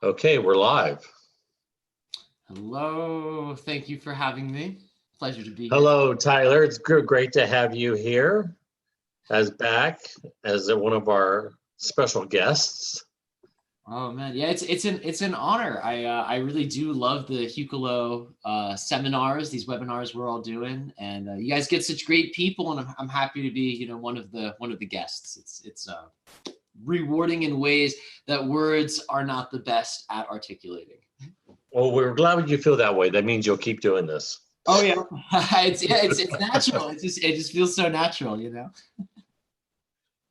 Okay, we're live. Hello, thank you for having me. Pleasure to be here. Hello, Tyler. It's great to have you here as one of our special guests. Oh man, yeah, it's an honor. I really do love the Hucolo seminars, these webinars we're all doing, and you guys get such great people, and I'm happy to be one of the guests. It's rewarding in ways that words are not the best at articulating. Well, we're glad you feel that way. That means you'll keep doing this. Oh yeah, it's natural. It just feels so natural,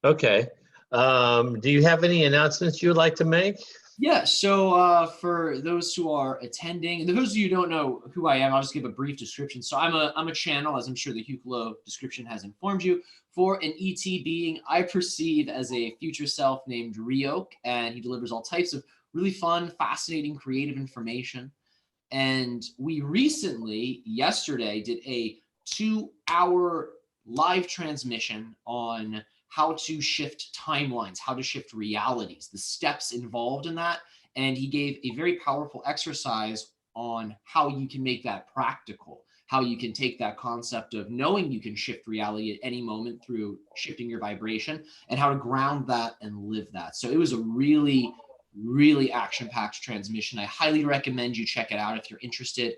Okay. Do you have any announcements you would like to make? Yeah, so for those who are attending, and those of you who don't know who I am, I'll just give a brief description. So I'm a channel, as I'm sure the Hucolo description has informed you, for an ET being I perceive as a future self named 𝗪𝗘𝗓𝗧, and he delivers all types of really fun, fascinating, creative information. And we recently, yesterday, did a 2-hour live transmission on how to shift timelines, how to shift realities, the steps involved in that. And he gave a very powerful exercise on how you can make that practical, how you can take that concept of knowing you can shift reality at any moment through shifting your vibration, and how to ground that and live that. So it was a really action-packed transmission. I highly recommend you check it out if you're interested.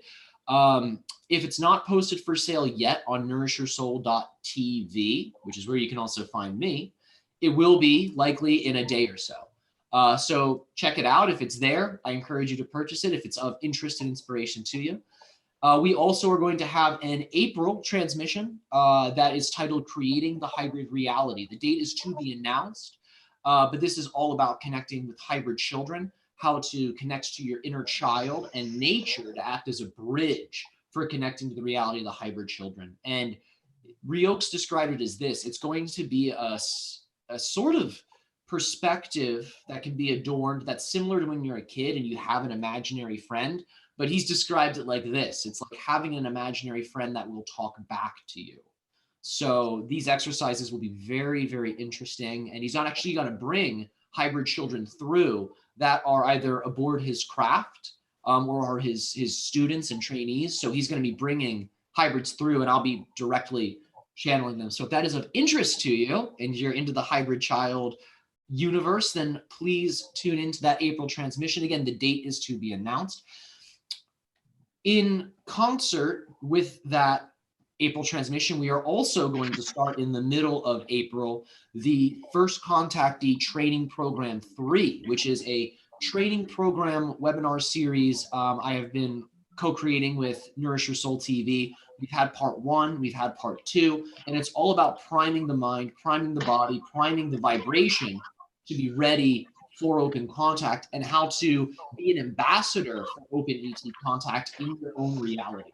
If it's not posted for sale yet on nourishyoursoul.tv, which is where you can also find me, it will be likely in a day or so. So check it out. If it's there, I encourage you to purchase it if it's of interest and inspiration to you. We also are going to have an April transmission that is titled Creating the Hybrid Reality. The date is to be announced. But this is all about connecting with hybrid children, how to connect to your inner child and nature to act as a bridge for connecting to the reality of the hybrid children. And 𝗪𝗘𝗓𝗧 described it as this: it's going to be a sort of perspective that can be adorned, that's similar to when you're a kid and you have an imaginary friend, but he's described it like this: it's like having an imaginary friend that will talk back to you. So these exercises will be very interesting, and he's not actually going to bring hybrid children through that are either aboard his craft or are his students and trainees. So he's going to be bringing hybrids through, and I'll be directly channeling them. So if that is of interest to you and you're into the hybrid child universe, then please tune into that April transmission. Again, the date is to be announced. In concert with that April transmission, we are also going to start in the middle of April the First Contactee Training Program 3, which is a training program webinar series I have been co-creating with Nourish Your Soul TV. We've had part 1, we've had part 2, and it's all about priming the mind, priming the body, priming the vibration to be ready for open contact, and how to be an ambassador for open ET contact in your own reality.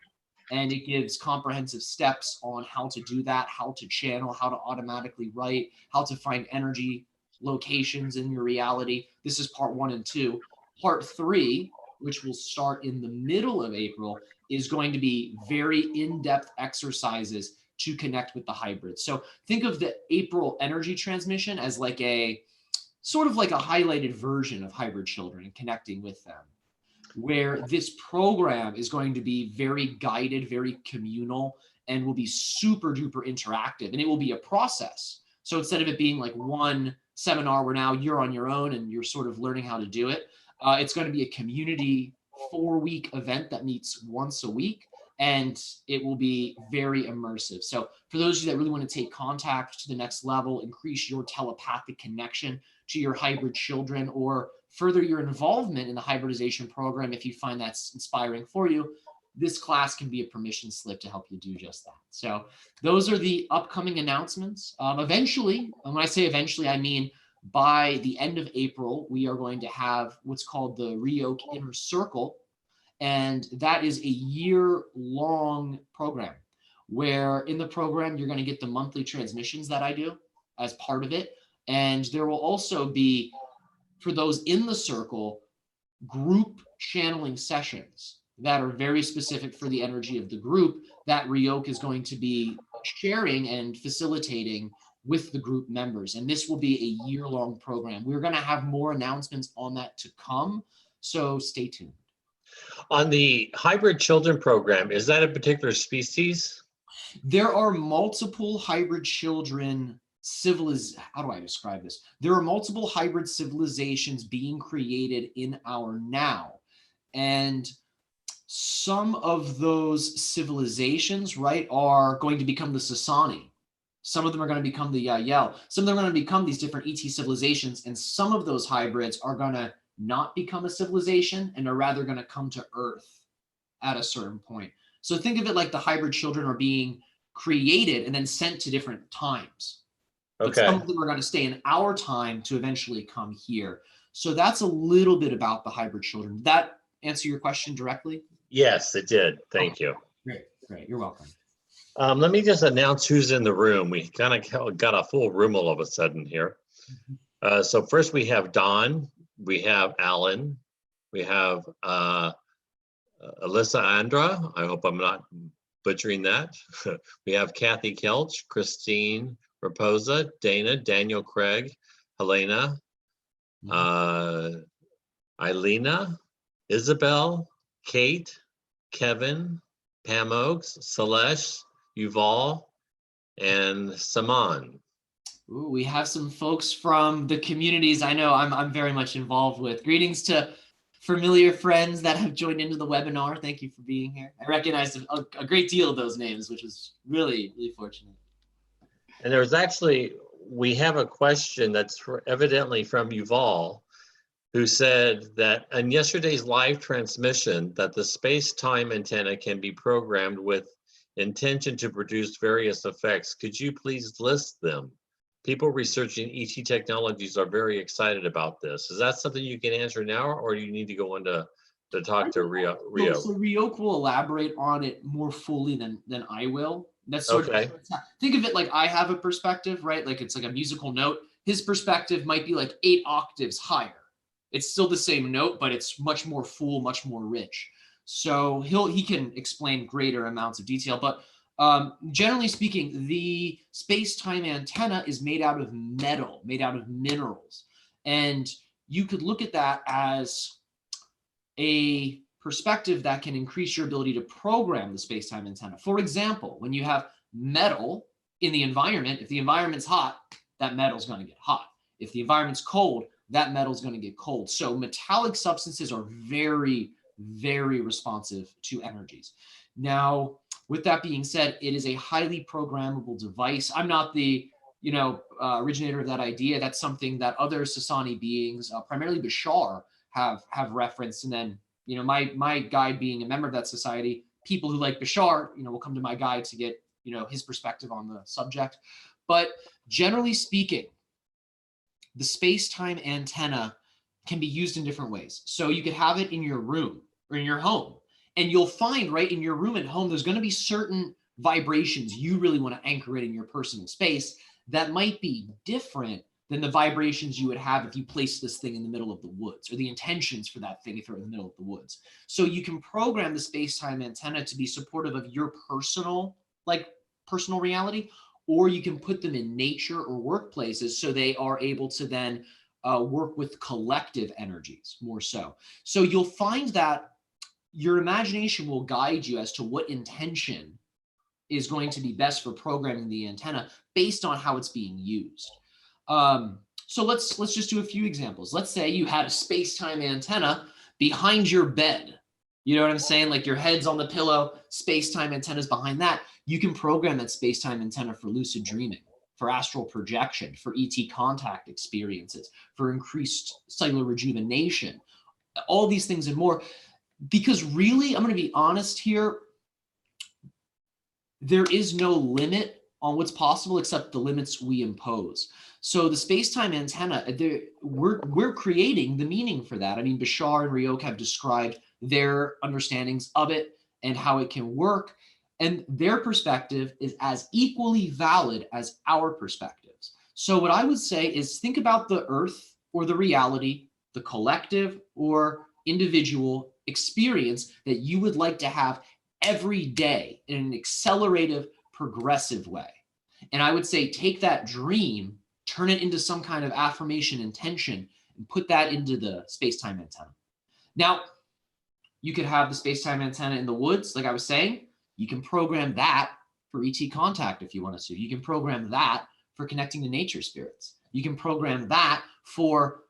And it gives comprehensive steps on how to do that, how to channel, how to automatically write, how to find energy locations in your reality. This is part 1 and 2. Part 3, which will start in the middle of April, is going to be very in-depth exercises to connect with the hybrids. So think of the April energy transmission as like a sort of like a highlighted version of hybrid children and connecting with them, where this program is going to be very guided, very communal, and will be super duper interactive. And it will be a process. So instead of it being like one seminar where now you're on your own and you're sort of learning how to do it, it's going to be a community 4-week event that meets once a week, and it will be very immersive. So for those of you that really want to take contact to the next level, increase your telepathic connection to your hybrid children, or further your involvement in the hybridization program, if you find that's inspiring for you, this class can be a permission slip to help you do just that. So those are the upcoming announcements. Eventually, and when I say eventually, I mean by the end of April, we are going to have what's called the 𝗪𝗘𝗓𝗧𝗧 Inner Circle. And that is a year-long program where in the program, you're going to get the monthly transmissions that I do as part of it. And there will also be, for those in the circle, group channeling sessions that are very specific for the energy of the group that 𝗪𝗘𝗓𝗧𝗧 is going to be sharing and facilitating with the group members. And this will be a year-long program. We're going to have more announcements on that to come. So stay tuned. On the hybrid children program, is that a particular species? There are multiple hybrid children how do I describe this? There are multiple hybrid civilizations being created in our now. And some of those civilizations, right, are going to become the Sassani. Some of them are going to become the Yael. Some of them are going to become these different ET civilizations. And some of those hybrids are going to not become a civilization and are rather going to come to Earth at a certain point. So think of it like the hybrid children are being created and then sent to different times. But some of them are going to stay in our time to eventually come here. So that's a little bit about the hybrid children. Did that answer your question directly? Yes, it did. Thank you. Great, great. You're welcome. Let me just announce who's in the room. We kind of got a full room all of a sudden here. So first we have Don, we have Alan, we have Alyssa Andra. I hope I'm not butchering that. We have Kathy Kelch, Christine Raposa, Dana, Daniel Craig, Helena, Eilena, Isabel, Kate, Kevin, Pam Oaks, Celeste, Yuval, and Saman. Ooh, we have some folks from the communities I know I'm very much involved with. Greetings to familiar friends that have joined into the webinar. Thank you for being here. I recognized a great deal of those names, which is really, really fortunate. And there's actually, we have a question that's evidently from Yuval, who said that in yesterday's live transmission that the space-time antenna can be programmed with intention to produce various effects. Could you please list them? People researching ET technologies are very excited about this. Is that something you can answer now, or do you need to go on to talk to Rio? So Ryok will elaborate on it more fully than I will. That's sort Okay. of, think of it like I have a perspective, right? Like it's like a musical note. His perspective might be like 8 octaves higher. It's still the same note, but it's much more full, much more rich. So he can explain greater amounts of detail. But generally speaking, the space-time antenna is made out of metal, made out of minerals. And you could look at that as a perspective that can increase your ability to program the space-time antenna. For example, when you have metal in the environment, if the environment's hot, that metal's going to get hot. If the environment's cold, that metal's going to get cold. So metallic substances are very, very responsive to energies. Now, with that being said, it is a highly programmable device. I'm not the originator of that idea. That's something that other Sassani beings, primarily Bashar, have referenced. And then, my guide being a member of that society, people who like Bashar, will come to my guide to get, his perspective on the subject. But generally speaking, the space-time antenna can be used in different ways. So you could have it in your room or in your home, and you'll find right in your room at home, there's going to be certain vibrations you really want to anchor it in your personal space that might be different than the vibrations you would have if you placed this thing in the middle of the woods, or the intentions for that thing if you're in the middle of the woods. So you can program the space-time antenna to be supportive of your personal reality, or you can put them in nature or workplaces so they are able to then work with collective energies more so. So you'll find that your imagination will guide you as to what intention is going to be best for programming the antenna based on how it's being used. So let's just do a few examples. Let's say you had a space-time antenna behind your bed. You know what I'm saying? Like your head's on the pillow, space-time antenna's behind that. You can program that space-time antenna for lucid dreaming, for astral projection, for ET contact experiences, for increased cellular rejuvenation, all these things and more. Because really, I'm going to be honest here, there is no limit on what's possible except the limits we impose. So the space-time antenna, we're creating the meaning for that. I mean, Bashar and Ryok have described their understandings of it and how it can work. And their perspective is as equally valid as our perspectives. So what I would say is think about the earth or the reality, the collective or individual experience that you would like to have every day in an accelerative, progressive way. And I would say take that dream, turn it into some kind of affirmation intention, and put that into the space-time antenna. Now, you could have the space-time antenna in the woods, like I was saying. You can program that for ET contact if you want to. You can program that for connecting to nature spirits. You can program that for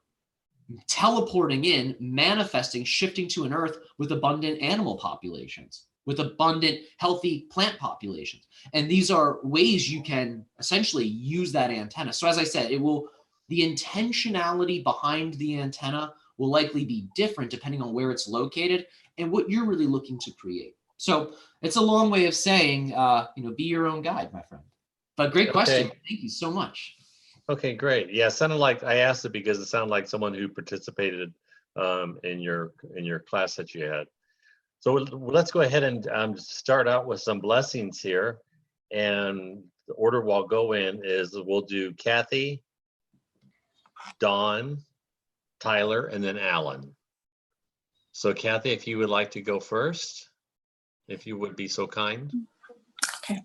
teleporting in, manifesting, shifting to an earth with abundant animal populations, with abundant, healthy plant populations. And these are ways you can essentially use that antenna. So as I said, the intentionality behind the antenna will likely be different depending on where it's located and what you're really looking to create. So it's a long way of saying, be your own guide, my friend. But great question. Thank you so much. Okay, great. Yeah, sounded like I asked it because it sounded like someone who participated in your class that you had. So let's go ahead and start out with some blessings here. And the order we'll go in is we'll do Kathy, Dawn, Tyler, and then Alan. So Kathy, if you would like to go first, if you would be so kind. Okay.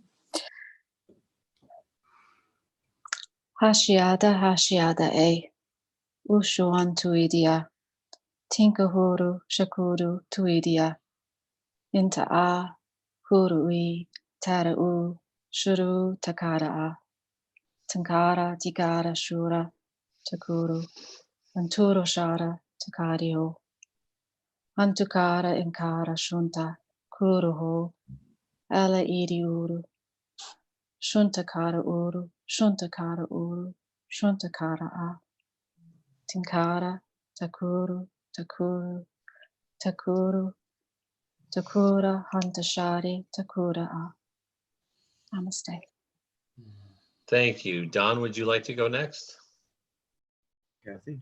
Hashiada e Ushuan tuidia Tinkahuru Shakuru tuidia Inta a Hurui Tarau Shuru Takara Tankara Tikara Shura Takuru Anturo Shara Takario Antukara Inkara Shunta Kuruho Ala Idi Uru Shuntakara Uru Shuntakara Uru Shuntakara a Tinkara Takuru Takuru Takuru Takura Hantashari Takura a. Namaste. Thank you. Don, would you like to go next? Kathy.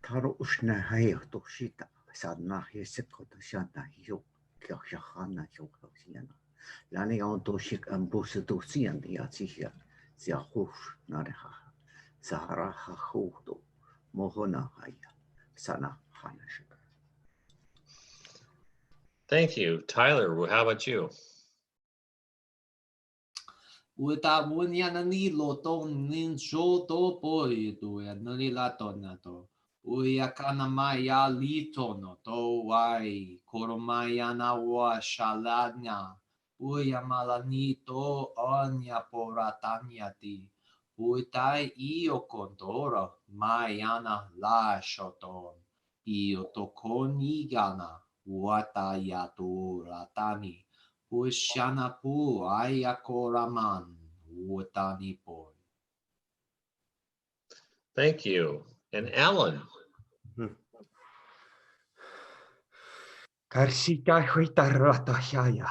Taro ushna hayo toshita sadna hisekot shana hiyo kyashana hiyo Lani on toshik ambus dosian yatsihia ziahush nareha Sahara hahudo mohona haya sana hanashik. Thank you. Tyler, how about you? Uyakana maya litono to wai koromaya na wa shalanya uyamalanito onya poratanyati uitai io kondora mayana la shoton io tokonigana watayatu ratani ushana pu ayakoraman utani poi. Thank you. And Alan. Karsika huitarata shaya.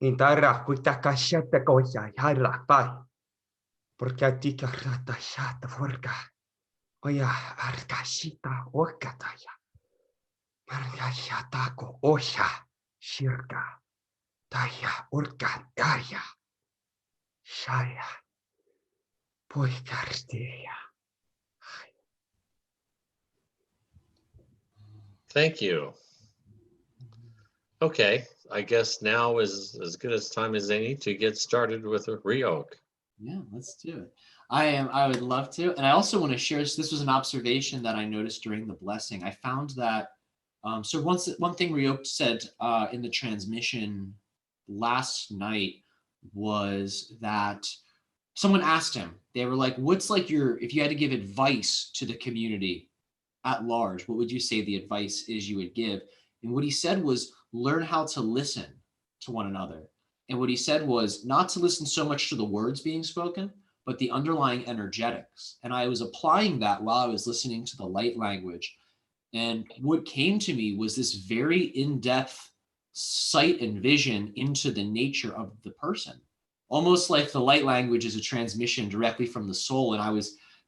Intara huitakashata koya yala pai. Porque a ti rata shata forga. Oya arkashita okataya. Margayatako osha shirka. Taya urkan aya. Shaya. Poikarsteya. Thank you. Okay, I guess now is as good as time as any to get started with Ryok. Yeah, let's do it. I would love to. And I also want to share, this was an observation that I noticed during the blessing. I found that, so one thing Ryok said in the transmission last night was that someone asked him, they were like, what's like if you had to give advice to the community at large, what would you say the advice is you would give? And what he said was learn how to listen to one another. And what he said was not to listen so much to the words being spoken, but the underlying energetics. And I was applying that while I was listening to the light language. And what came to me was this very in-depth sight and vision into the nature of the person. Almost like the light language is a transmission directly from the soul. And I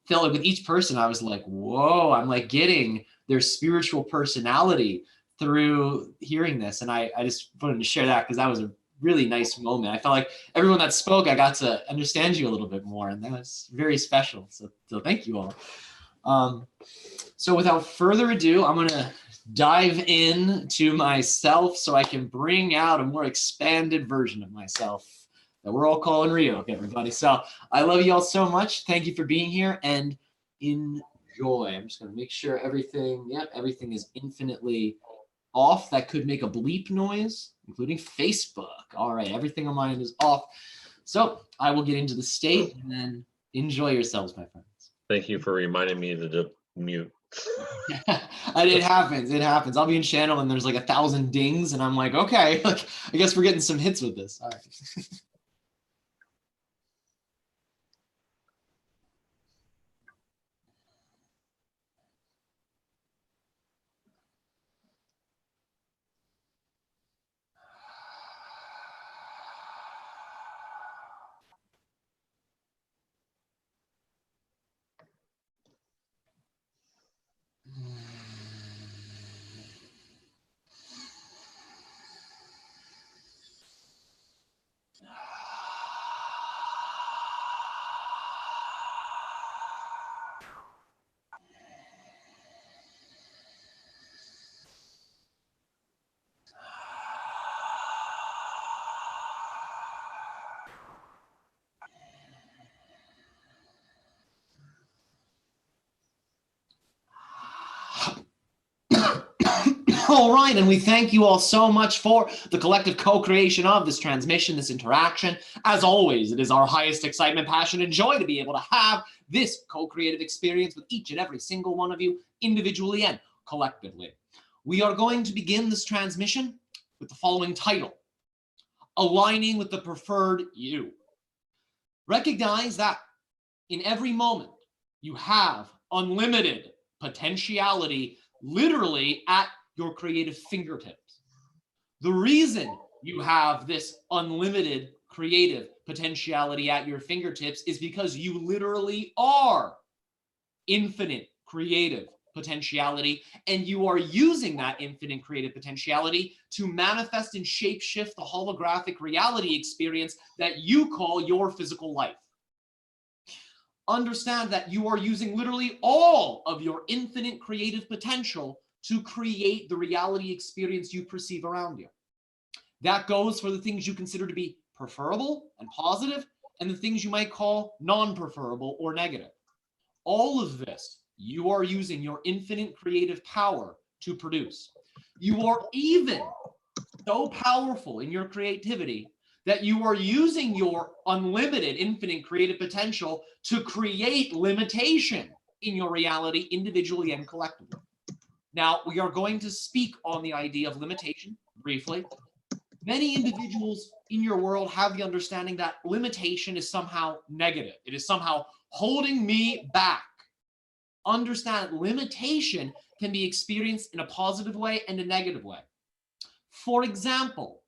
felt like with each person, I was like, whoa, I'm like getting their spiritual personality through hearing this. And I just wanted to share that because that was a really nice moment. I felt like everyone that spoke, I got to understand you a little bit more, and that was very special. So thank you all. So without further ado, I'm gonna dive in to myself so I can bring out a more expanded version of myself that we're all calling Ryok, everybody. So I love you all so much. Thank you for being here. And in enjoy. I'm just going to make sure everything, yep, everything is infinitely off. That could make a bleep noise, including Facebook. All right, everything on mine is off. So I will get into the state and then enjoy yourselves, my friends. Thank you for reminding me to mute. It happens. It happens. I'll be in channel and there's like 1,000 dings and I'm like, okay, like, I guess we're getting some hits with this. All right. All right, and we thank you all so much for the collective co-creation of this transmission, this interaction. As always, it is our highest excitement, passion, and joy to be able to have this co-creative experience with each and every single one of you, individually and collectively. We are going to begin this transmission with the following title: Aligning with the Preferred You. Recognize that in every moment, you have unlimited potentiality literally at your creative fingertips. The reason you have this unlimited creative potentiality at your fingertips is because you literally are infinite creative potentiality, and you are using that infinite creative potentiality to manifest and shape-shift the holographic reality experience that you call your physical life. Understand that you are using literally all of your infinite creative potential to create the reality experience you perceive around you. That goes for the things you consider to be preferable and positive, and the things you might call non-preferable or negative. All of this, you are using your infinite creative power to produce. You are even so powerful in your creativity that you are using your unlimited infinite creative potential to create limitation in your reality individually and collectively. Now, we are going to speak on the idea of limitation briefly. Many individuals in your world have the understanding that limitation is somehow negative. It is somehow holding me back. Understand, limitation can be experienced in a positive way and a negative way. For example,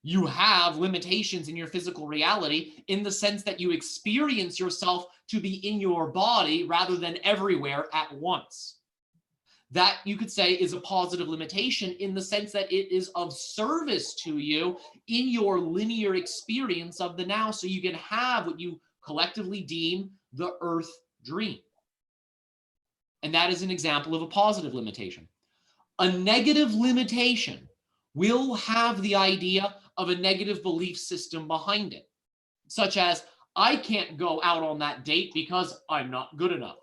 you have limitations in your physical reality in the sense that you experience yourself to be in your body rather than everywhere at once. That, you could say, is a positive limitation in the sense that it is of service to you in your linear experience of the now, so you can have what you collectively deem the earth dream. And that is an example of a positive limitation. A negative limitation will have the idea of a negative belief system behind it, such as, I can't go out on that date because I'm not good enough.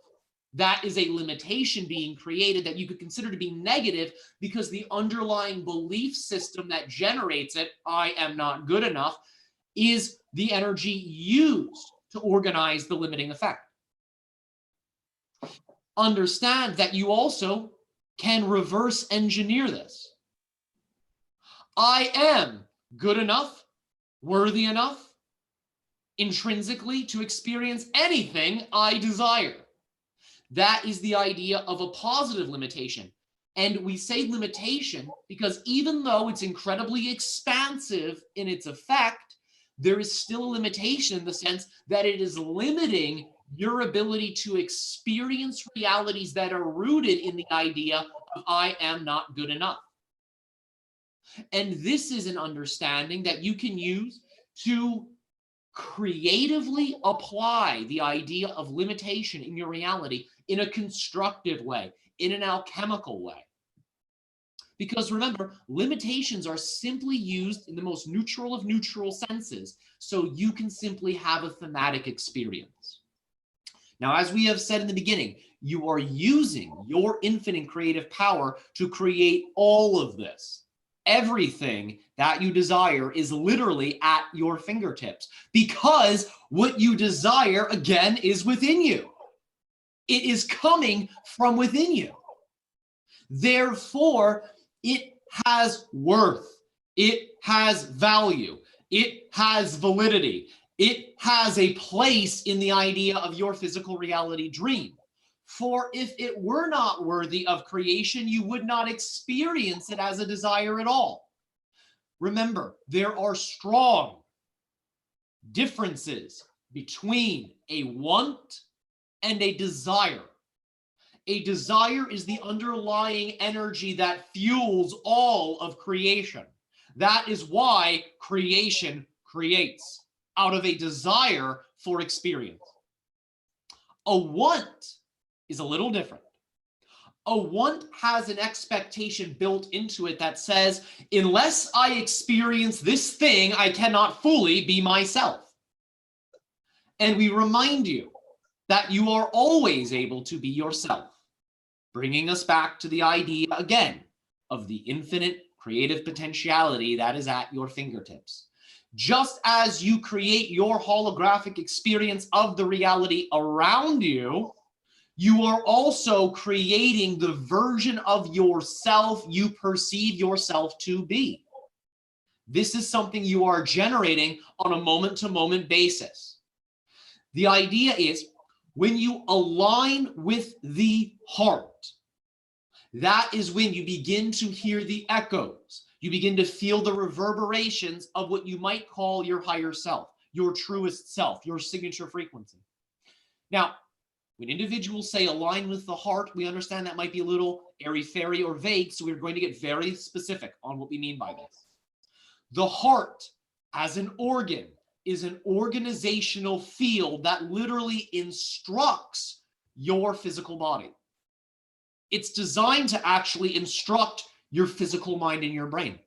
That is a limitation being created that you could consider to be negative because the underlying belief system that generates it, I am not good enough, is the energy used to organize the limiting effect. Understand that you also can reverse engineer this. I am good enough, worthy enough, intrinsically to experience anything I desire. That is the idea of a positive limitation. And we say limitation because even though it's incredibly expansive in its effect, there is still a limitation in the sense that it is limiting your ability to experience realities that are rooted in the idea of I am not good enough. And this is an understanding that you can use to creatively apply the idea of limitation in your reality in a constructive way, in an alchemical way. Because remember, limitations are simply used in the most neutral of neutral senses, so you can simply have a thematic experience. Now, as we have said in the beginning, you are using your infinite creative power to create all of this. Everything that you desire is literally at your fingertips, because what you desire, again, is within you. It is coming from within you. Therefore, it has worth. It has value. It has validity. It has a place in the idea of your physical reality dream. For if it were not worthy of creation, you would not experience it as a desire at all. Remember, there are strong differences between a want and a desire. A desire is the underlying energy that fuels all of creation. That is why creation creates out of a desire for experience. A want is a little different. A want has an expectation built into it that says, unless I experience this thing, I cannot fully be myself. And we remind you that you are always able to be yourself, bringing us back to the idea again of the infinite creative potentiality that is at your fingertips. Just as you create your holographic experience of the reality around you, you are also creating the version of yourself you perceive yourself to be. This is something you are generating on a moment-to-moment basis. The idea is, when you align with the heart, that is when you begin to hear the echoes. You begin to feel the reverberations of what you might call your higher self, your truest self, your signature frequency. Now, when individuals say align with the heart, we understand that might be a little airy-fairy or vague, so we're going to get very specific on what we mean by this. The heart, as an organ, is an organizational field that literally instructs your physical body. It's designed to actually instruct your physical mind and your brain.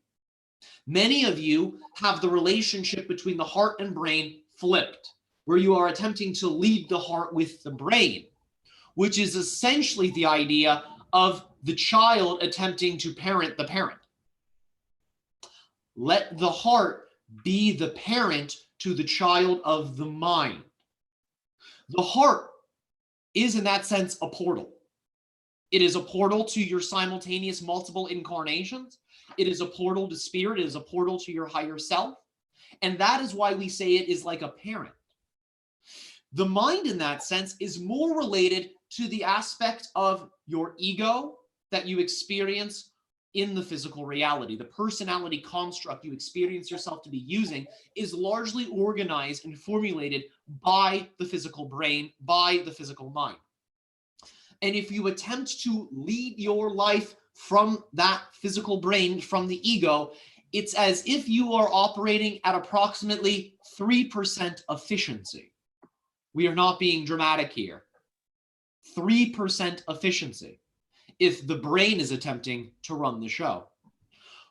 Many of you have the relationship between the heart and brain flipped, where you are attempting to lead the heart with the brain, which is essentially the idea of the child attempting to parent the parent. Let the heart be the parent to the child of the mind. The heart is, in that sense, a portal. It is a portal to your simultaneous multiple incarnations. It is a portal to spirit. It is a portal to your higher self. And that is why we say it is like a parent. The mind, in that sense, is more related to the aspect of your ego that you experience in the physical reality. The personality construct you experience yourself to be using is largely organized and formulated by the physical brain, by the physical mind. And if you attempt to lead your life from that physical brain, from the ego, it's as if you are operating at approximately 3% efficiency. We are not being dramatic here. 3% efficiency if the brain is attempting to run the show.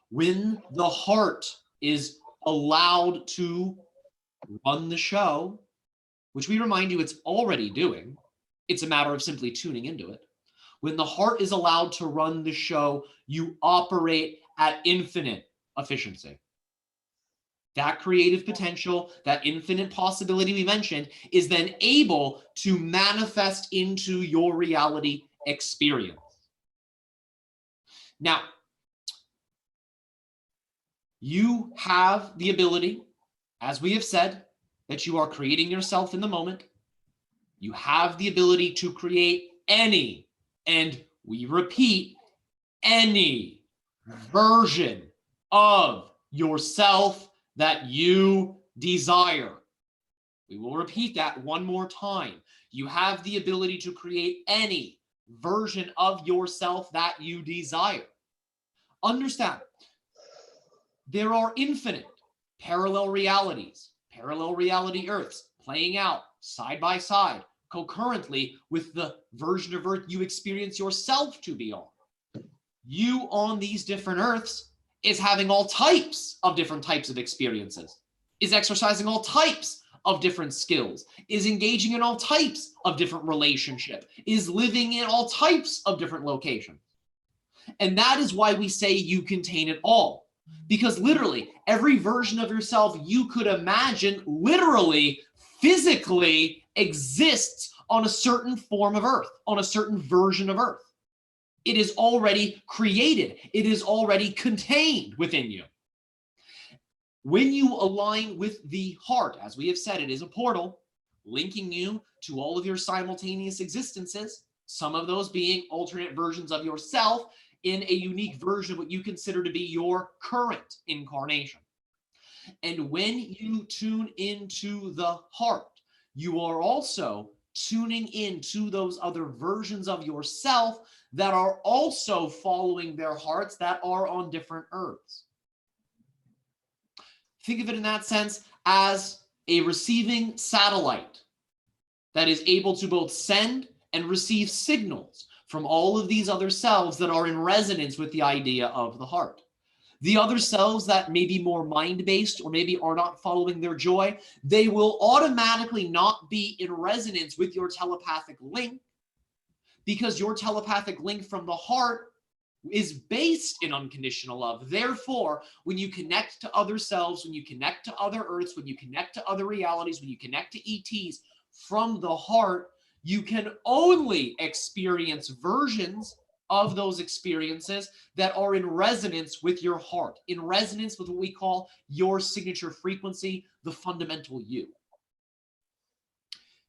When the heart is allowed to run the show, which we remind you it's already doing, it's a matter of simply tuning into it. When the heart is allowed to run the show, you operate at infinite efficiency. That creative potential, that infinite possibility we mentioned, is then able to manifest into your reality experience. Now, you have the ability, as we have said, that you are creating yourself in the moment. You have the ability to create any, and we repeat, any version of yourself that you desire. We will repeat that one more time. You have the ability to create any version of yourself that you desire. Understand, there are infinite parallel realities, parallel reality Earths playing out side by side, concurrently with the version of Earth you experience yourself to be on. You on these different Earths is having all types of different types of experiences, is exercising all types of different skills, is engaging in all types of different relationships, is living in all types of different locations. And that is why we say you contain it all. Because literally, every version of yourself you could imagine literally, physically exists on a certain form of Earth, on a certain version of Earth. It is already created. It is already contained within you. When you align with the heart, as we have said, it is a portal linking you to all of your simultaneous existences, some of those being alternate versions of yourself in a unique version of what you consider to be your current incarnation. And when you tune into the heart, you are also tuning into those other versions of yourself that are also following their hearts that are on different earths. Think of it in that sense as a receiving satellite that is able to both send and receive signals from all of these other selves that are in resonance with the idea of the heart. The other selves that may be more mind-based or maybe are not following their joy, they will automatically not be in resonance with your telepathic link, because your telepathic link from the heart is based in unconditional love. Therefore, when you connect to other selves, when you connect to other earths, when you connect to other realities, when you connect to ETs from the heart, you can only experience versions of those experiences that are in resonance with your heart, in resonance with what we call your signature frequency, the fundamental you.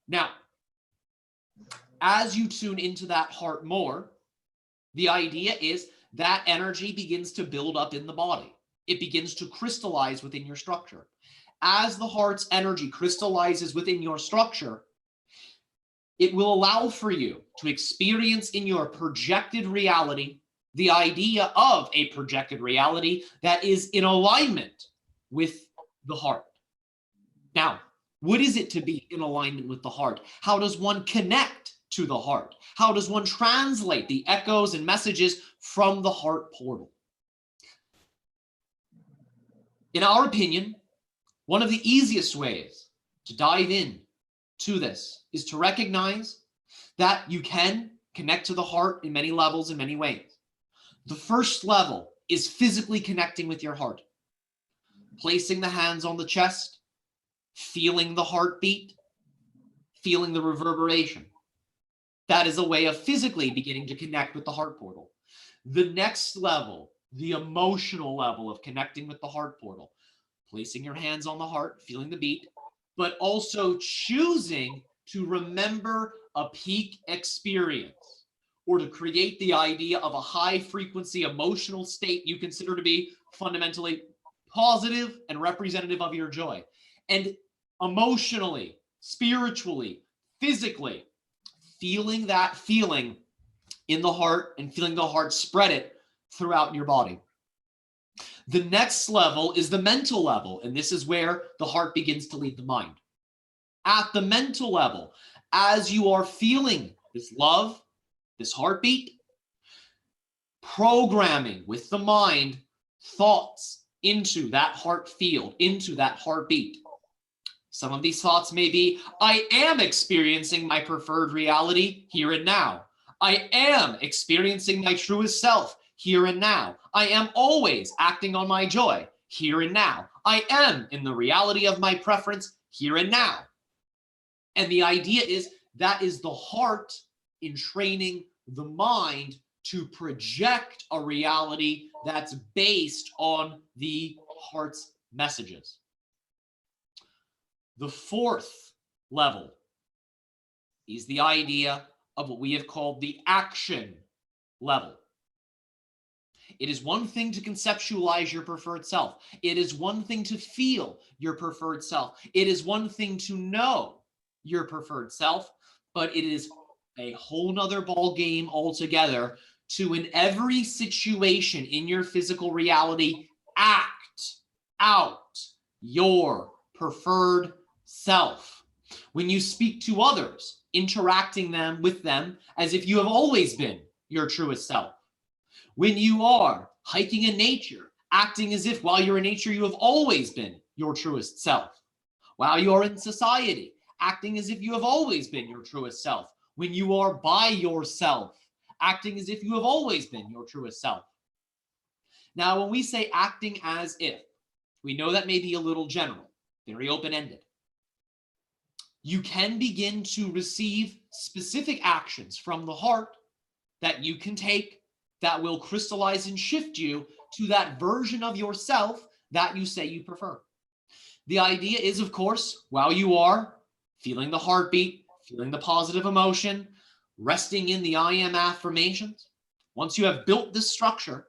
Now, as you tune into that heart more, the idea is that energy begins to build up in the body. It begins to crystallize within your structure. As the heart's energy crystallizes within your structure, it will allow for you to experience in your projected reality the idea of a projected reality that is in alignment with the heart. Now, what is it to be in alignment with the heart? How does one connect to the heart? How does one translate the echoes and messages from the heart portal? In our opinion, one of the easiest ways to dive in to this is to recognize that you can connect to the heart in many levels, in many ways. The first level is physically connecting with your heart, placing the hands on the chest, feeling the heartbeat, feeling the reverberation. That is a way of physically beginning to connect with the heart portal. The next level, the emotional level of connecting with the heart portal, placing your hands on the heart, feeling the beat, but also choosing to remember a peak experience or to create the idea of a high frequency emotional state you consider to be fundamentally positive and representative of your joy. And emotionally, spiritually, physically, feeling that feeling in the heart and feeling the heart spread it throughout your body. The next level is the mental level, and this is where the heart begins to lead the mind. At the mental level, as you are feeling this love, this heartbeat, programming with the mind thoughts into that heart field, into that heartbeat. Some of these thoughts may be, I am experiencing my preferred reality here and now. I am experiencing my truest self here and now. I am always acting on my joy here and now. I am in the reality of my preference here and now. And the idea is that is the heart in training the mind to project a reality that's based on the heart's messages. The fourth level is the idea of what we have called the action level. It is one thing to conceptualize your preferred self. It is one thing to feel your preferred self. It is one thing to know your preferred self, but it is a whole nother ball game altogether to, in every situation in your physical reality, act out your preferred self. When you speak to others, interacting with them as if you have always been your truest self. When you are hiking in nature, acting as if while you're in nature, you have always been your truest self. while you are in society, acting as if you have always been your truest self. When you are by yourself, acting as if you have always been your truest self. Now, when we say acting as if, we know that may be a little general, very open-ended. You can begin to receive specific actions from the heart that you can take that will crystallize and shift you to that version of yourself that you say you prefer. The idea is, of course, while you are feeling the heartbeat, feeling the positive emotion, resting in the I am affirmations, once you have built this structure,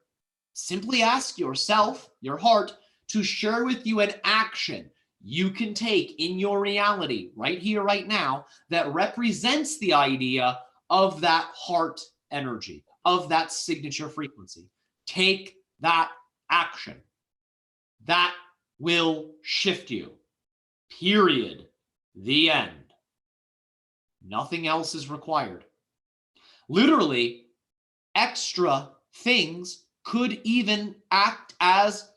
simply ask yourself, your heart, to share with you an action you can take in your reality right here, right now, that represents the idea of that heart energy, of that signature frequency. Take that action. That will shift you. Period. The end. Nothing else is required. Literally, extra things could even act as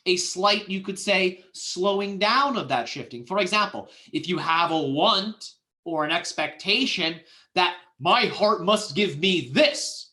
a slight, you could say, slowing down of that shifting. For example, if you have a want or an expectation that my heart must give me this,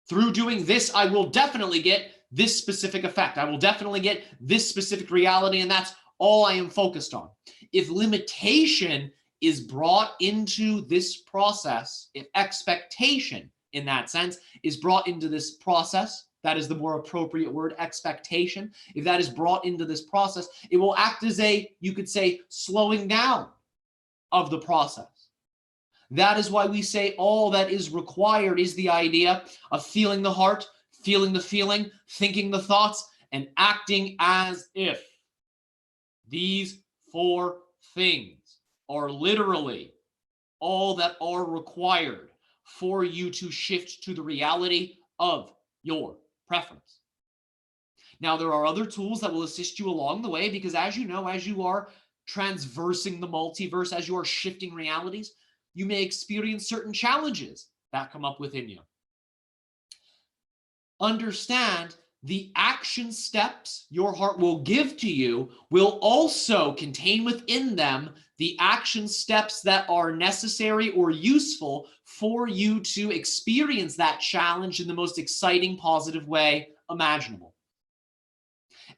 through doing this, I will definitely get this specific effect. I will definitely get this specific reality, and that's all I am focused on. If limitation is brought into this process, if expectation in that sense is brought into this process, that is the more appropriate word, expectation. If that is brought into this process, it will act as a, you could say, slowing down of the process. That is why we say all that is required is the idea of feeling the heart, feeling the feeling, thinking the thoughts, and acting as if. These 4 things are literally all that are required for you to shift to the reality of your preference. Now, there are other tools that will assist you along the way, because as you know, as you are transversing the multiverse, as you are shifting realities, you may experience certain challenges that come up within you. Understand the action steps your heart will give to you will also contain within them the action steps that are necessary or useful for you to experience that challenge in the most exciting, positive way imaginable.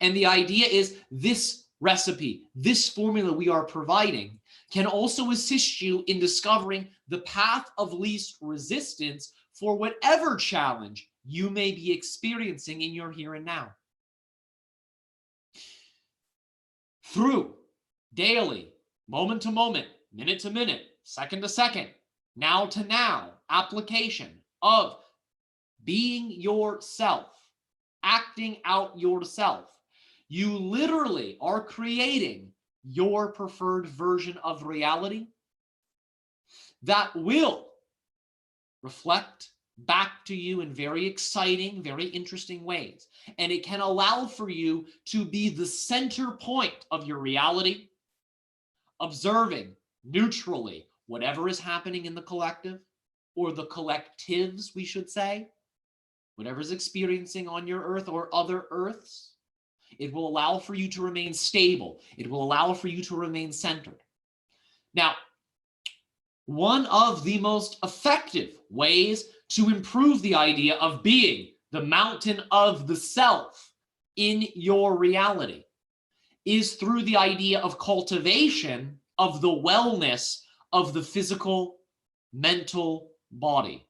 And the idea is this recipe, this formula we are providing can also assist you in discovering the path of least resistance for whatever challenge you may be experiencing in your here and now. Through daily, moment to moment, minute to minute, second to second, now to now application of being yourself, acting out yourself, you literally are creating your preferred version of reality that will reflect back to you in very exciting, very interesting ways. And it can allow for you to be the center point of your reality, observing neutrally whatever is happening in the collective, or the collectives, we should say, whatever's experiencing on your earth or other earths. It will allow for you to remain stable. It will allow for you to remain centered. Now, one of the most effective ways to improve the idea of being the mountain of the self in your reality is through the idea of cultivation of the wellness of the physical, mental body.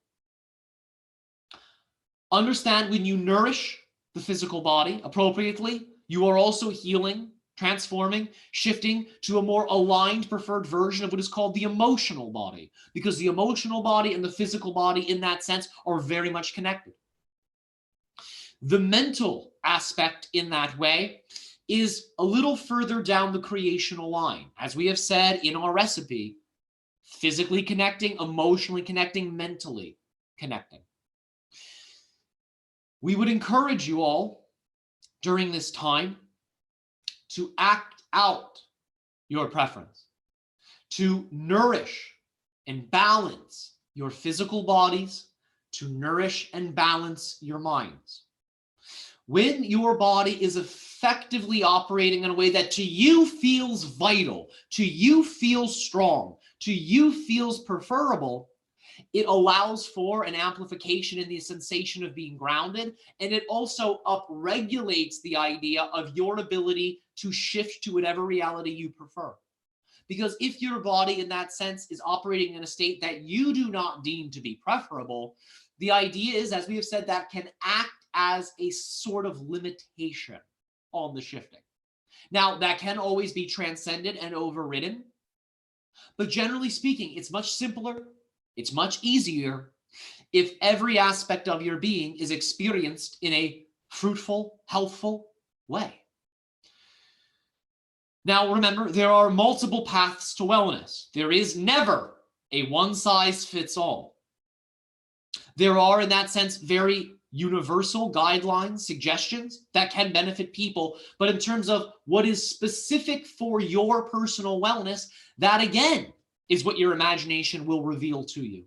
Understand, when you nourish the physical body appropriately, you are also healing, transforming, shifting to a more aligned, preferred version of what is called the emotional body, because the emotional body and the physical body in that sense are very much connected. The mental aspect in that way is a little further down the creational line. As we have said in our recipe, physically connecting, emotionally connecting, mentally connecting. We would encourage you all during this time to act out your preference, to nourish and balance your physical bodies, to nourish and balance your minds. When your body is effectively operating in a way that to you feels vital, to you feels strong, to you feels preferable, it allows for an amplification in the sensation of being grounded, and it also upregulates the idea of your ability to shift to whatever reality you prefer. Because if your body in that sense is operating in a state that you do not deem to be preferable, the idea is, as we have said, that can act as a sort of limitation on the shifting. Now, that can always be transcended and overridden, but generally speaking, it's much simpler, it's much easier if every aspect of your being is experienced in a fruitful, healthful way. Now, remember, there are multiple paths to wellness. There is never a one-size-fits-all. There are, in that sense, very universal guidelines, suggestions that can benefit people. But in terms of what is specific for your personal wellness, that again is what your imagination will reveal to you.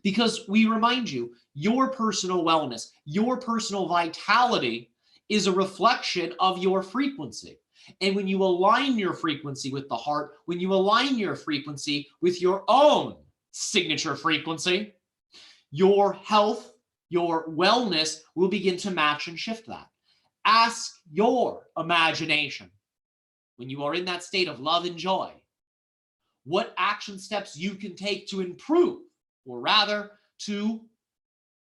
Because we remind you, your personal wellness, your personal vitality is a reflection of your frequency. And when you align your frequency with the heart, when you align your frequency with your own signature frequency, your health, your wellness will begin to match and shift that. Ask your imagination, when you are in that state of love and joy, what action steps you can take to improve, or rather to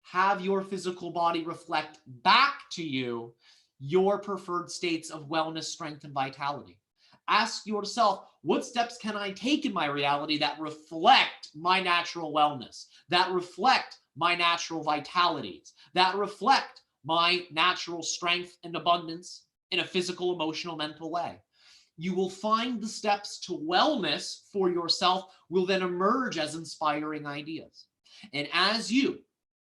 have your physical body reflect back to you your preferred states of wellness, strength, and vitality. Ask yourself, what steps can I take in my reality that reflect my natural wellness, that reflect my natural vitalities, that reflect my natural strength and abundance in a physical, emotional, mental way? You will find the steps to wellness for yourself will then emerge as inspiring ideas. And as you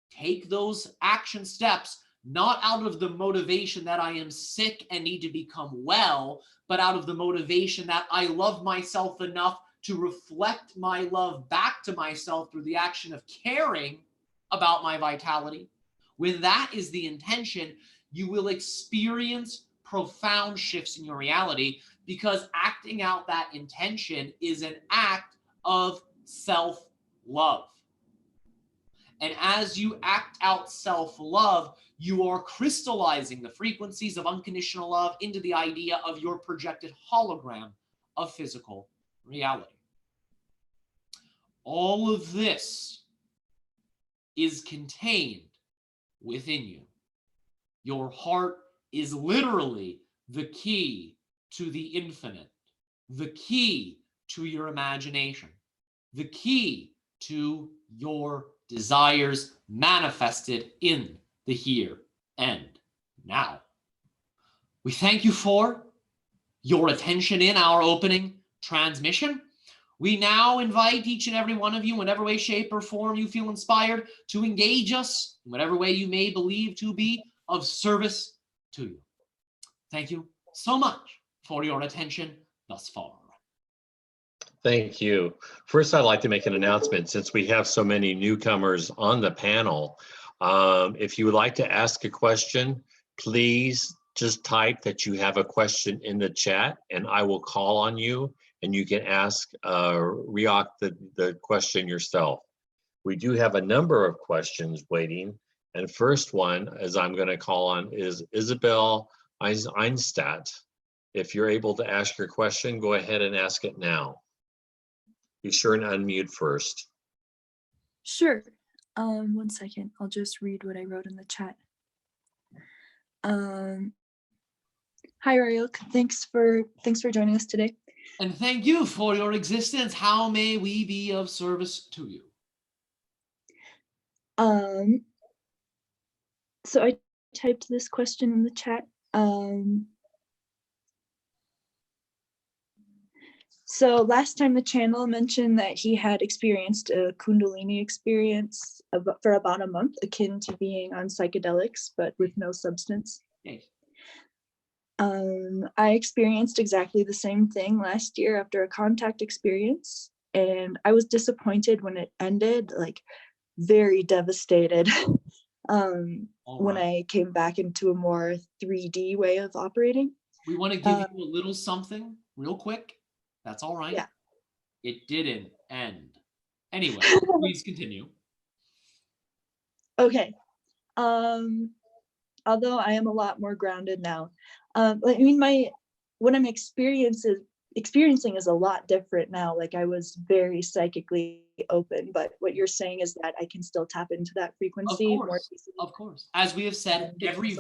take those action steps, not out of the motivation that I am sick and need to become well, but out of the motivation that I love myself enough to reflect my love back to myself through the action of caring about my vitality. When that is the intention, you will experience profound shifts in your reality, because acting out that intention is an act of self-love. And as you act out self-love, you are crystallizing the frequencies of unconditional love into the idea of your projected hologram of physical reality. All of this is contained within you. Your heart is literally the key to the infinite, the key to your imagination, the key to your desires manifested in the here and now. We thank you for your attention in our opening transmission. We now invite each and every one of you, in whatever way, shape, or form you feel inspired, to engage us in whatever way you may believe to be of service to you. Thank you so much for your attention thus far. Thank you. First, I'd like to make an announcement. Since we have so many newcomers on the panel, if you would like to ask a question, please just type that you have a question in the chat, and I will call on you, and you can ask Riak the question yourself. We do have a number of questions waiting, and first one, as I'm going to call on, is Isabel Einstadt. If you're able to ask your question, go ahead and ask it now. Be sure and unmute first. Sure. 1 second. I'll just read what I wrote in the chat. Hi, Ryuk. Thanks for joining us today. And thank you for your existence. How may we be of service to you? So I typed this question in the chat. So last time the channel mentioned that he had experienced a Kundalini experience for about a month, akin to being on psychedelics, but with no substance. Yes. I experienced exactly the same thing last year after a contact experience, and I was disappointed when it ended, like very devastated. when I came back into a more 3D way of operating. We want to give you a little something real quick. That's all right. Yeah. It didn't end. Anyway, please continue. Okay. Although I am a lot more grounded now. I mean, what I'm experiencing is a lot different now. Like, I was very psychically open, but what you're saying is that I can still tap into that frequency more easily. Of course. As we have said, every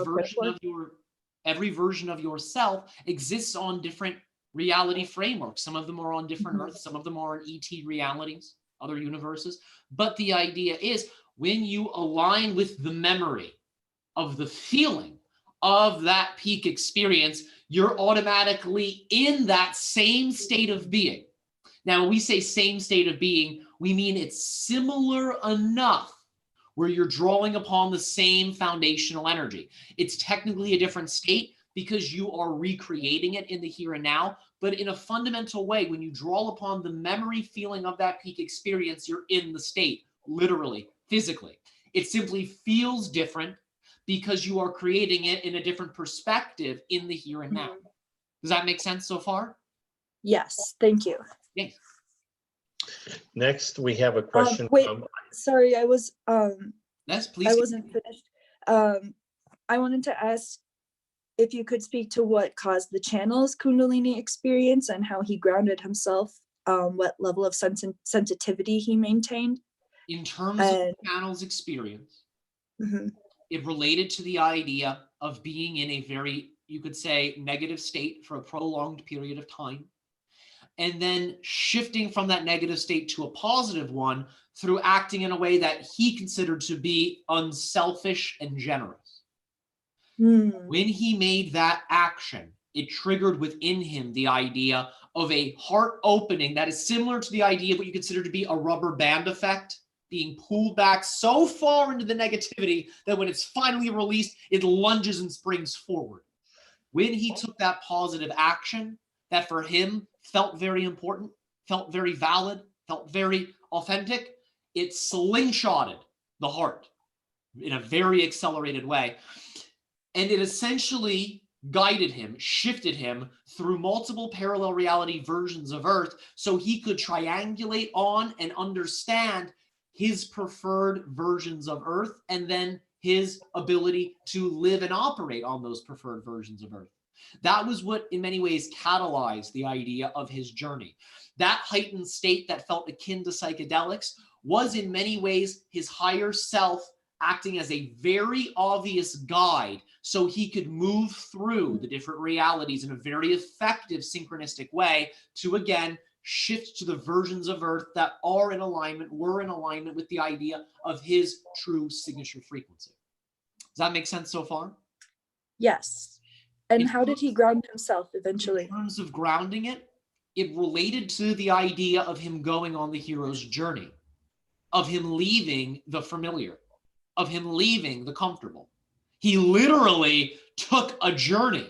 version of yourself exists on different reality frameworks. Some of them are on different Earths, some of them are on ET realities, other universes. But the idea is, when you align with the memory of the feeling of that peak experience, you're automatically in that same state of being. Now, when we say same state of being, we mean it's similar enough where you're drawing upon the same foundational energy. It's technically a different state because you are recreating it in the here and now, but in a fundamental way, when you draw upon the memory feeling of that peak experience, you're in the state, literally, physically. It simply feels different because you are creating it in a different perspective in the here and now. Does that make sense so far? Yes, thank you. Yes. Next, we have a question wait, from... sorry, I was Yes, please. I wasn't finished. I wanted to ask if you could speak to what caused the channel's Kundalini experience and how he grounded himself, what level of sensitivity he maintained. In terms of the channel's experience, it related to the idea of being in a very, you could say, negative state for a prolonged period of time, and then shifting from that negative state to a positive one through acting in a way that he considered to be unselfish and generous. When he made that action, it triggered within him the idea of a heart opening that is similar to the idea of what you consider to be a rubber band effect, being pulled back so far into the negativity that when it's finally released, it lunges and springs forward. When he took that positive action, that for him felt very important, felt very valid, felt very authentic, it slingshotted the heart in a very accelerated way. And it essentially guided him, shifted him through multiple parallel reality versions of Earth so he could triangulate on and understand his preferred versions of Earth and then his ability to live and operate on those preferred versions of Earth. That was what, in many ways, catalyzed the idea of his journey. That heightened state that felt akin to psychedelics was, in many ways, his higher self acting as a very obvious guide so he could move through the different realities in a very effective synchronistic way to, again, shift to the versions of Earth that are in alignment, were in alignment with the idea of his true signature frequency. Does that make sense so far? Yes. And how did he ground himself eventually? In terms of grounding it, it related to the idea of him going on the hero's journey, of him leaving the familiar, of him leaving the comfortable. He literally took a journey.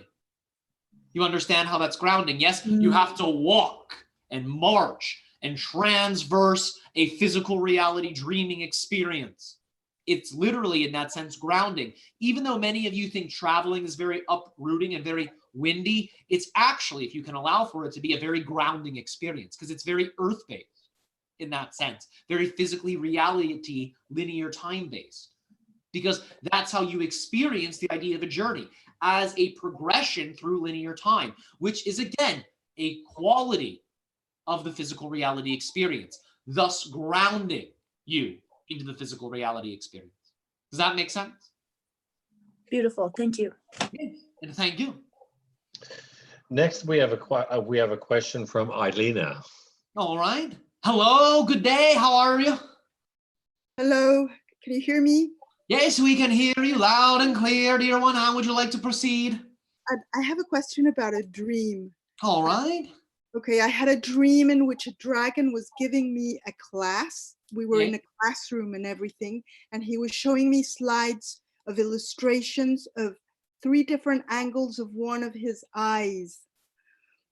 You understand how that's grounding? Yes, you have to walk and march and transverse a physical reality dreaming experience. It's literally, in that sense, grounding. Even though many of you think traveling is very uprooting and very windy, it's actually, if you can allow for it, to be a very grounding experience because it's very earth-based in that sense, very physically reality, linear time-based. Because that's how you experience the idea of a journey as a progression through linear time, which is, again, a quality of the physical reality experience, thus grounding you into the physical reality experience. Does that make sense? Beautiful. Thank you. And thank you. Next, we have a question from Eilina. All right. Hello. Good day. How are you? Hello. Can you hear me? Yes, we can hear you loud and clear, dear one. How would you like to proceed? I have a question about a dream. All right. Okay, I had a dream in which a dragon was giving me a class. We were in a classroom and everything, and he was showing me slides of illustrations of 3 different angles of one of his eyes.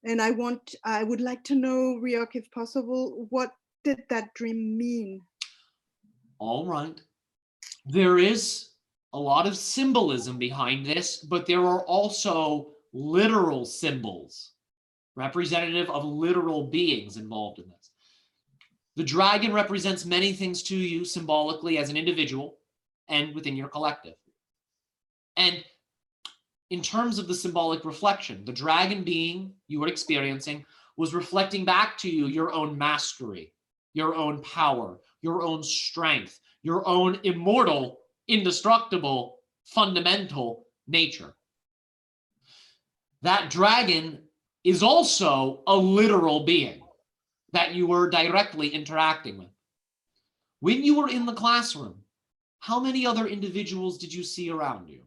And I would like to know, Ryuk, if possible, what did that dream mean? All right. There is a lot of symbolism behind this, but there are also literal symbols, representative of literal beings involved in this. The dragon represents many things to you symbolically as an individual and within your collective. And in terms of the symbolic reflection, the dragon being you were experiencing was reflecting back to you your own mastery, your own power, your own strength, your own immortal, indestructible, fundamental nature. That dragon is also a literal being that you were directly interacting with. When you were in the classroom, how many other individuals did you see around you?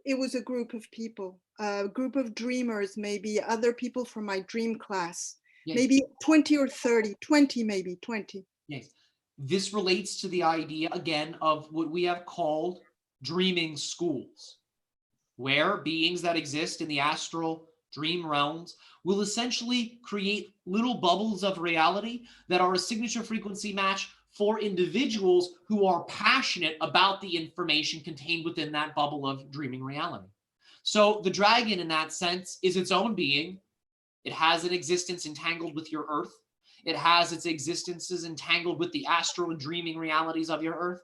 It was a group of people, a group of dreamers, maybe other people from my dream class, Yes. maybe 20 or 30, 20 maybe, 20. Yes. This relates to the idea, again, of what we have called dreaming schools, where beings that exist in the astral dream realms will essentially create little bubbles of reality that are a signature frequency match for individuals who are passionate about the information contained within that bubble of dreaming reality. So the dragon, in that sense, is its own being. It has an existence entangled with your earth. It has its existences entangled with the astral and dreaming realities of your earth.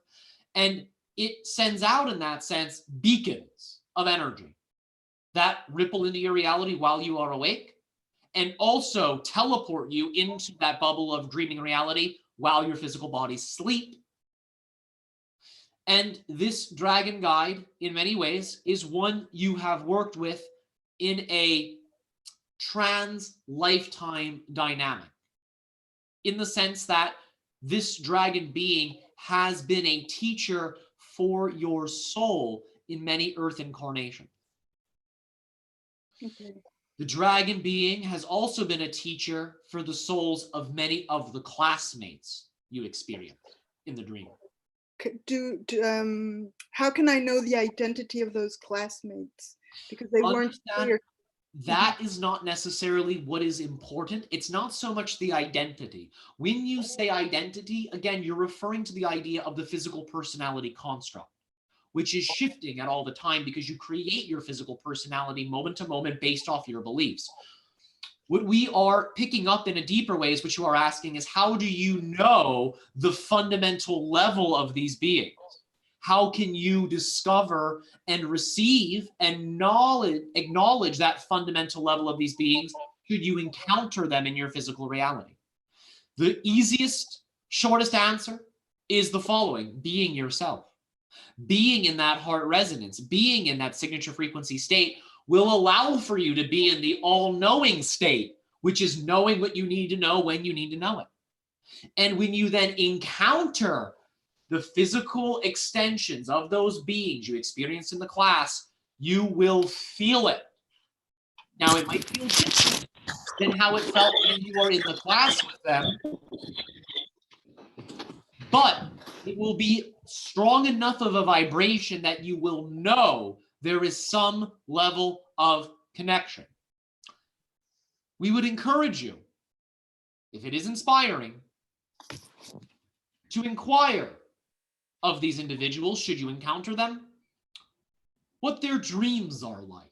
And it sends out, in that sense, beacons of energy that ripple into your reality while you are awake, and also teleport you into that bubble of dreaming reality while your physical bodies sleep. And this dragon guide, in many ways, is one you have worked with in a trans-lifetime dynamic, in the sense that this dragon being has been a teacher for your soul in many earth incarnations. Okay. The dragon being has also been a teacher for the souls of many of the classmates you experienced in the dream. How can I know the identity of those classmates? Because they weren't clear. That is not necessarily what is important. It's not so much the identity. When you say identity, again, you're referring to the idea of the physical personality construct, which is shifting at all the time because you create your physical personality moment to moment based off your beliefs. What we are picking up in a deeper way is what you are asking is, how do you know the fundamental level of these beings? How can you discover and receive and acknowledge that fundamental level of these beings should you encounter them in your physical reality? The easiest, shortest answer is the following: being yourself. Being in that heart resonance, being in that signature frequency state will allow for you to be in the all-knowing state, which is knowing what you need to know when you need to know it. And when you then encounter the physical extensions of those beings you experienced in the class, you will feel it. Now, it might feel different than how it felt when you were in the class with them, but it will be strong enough of a vibration that you will know there is some level of connection. We would encourage you, if it is inspiring, to inquire of these individuals, should you encounter them, what their dreams are like.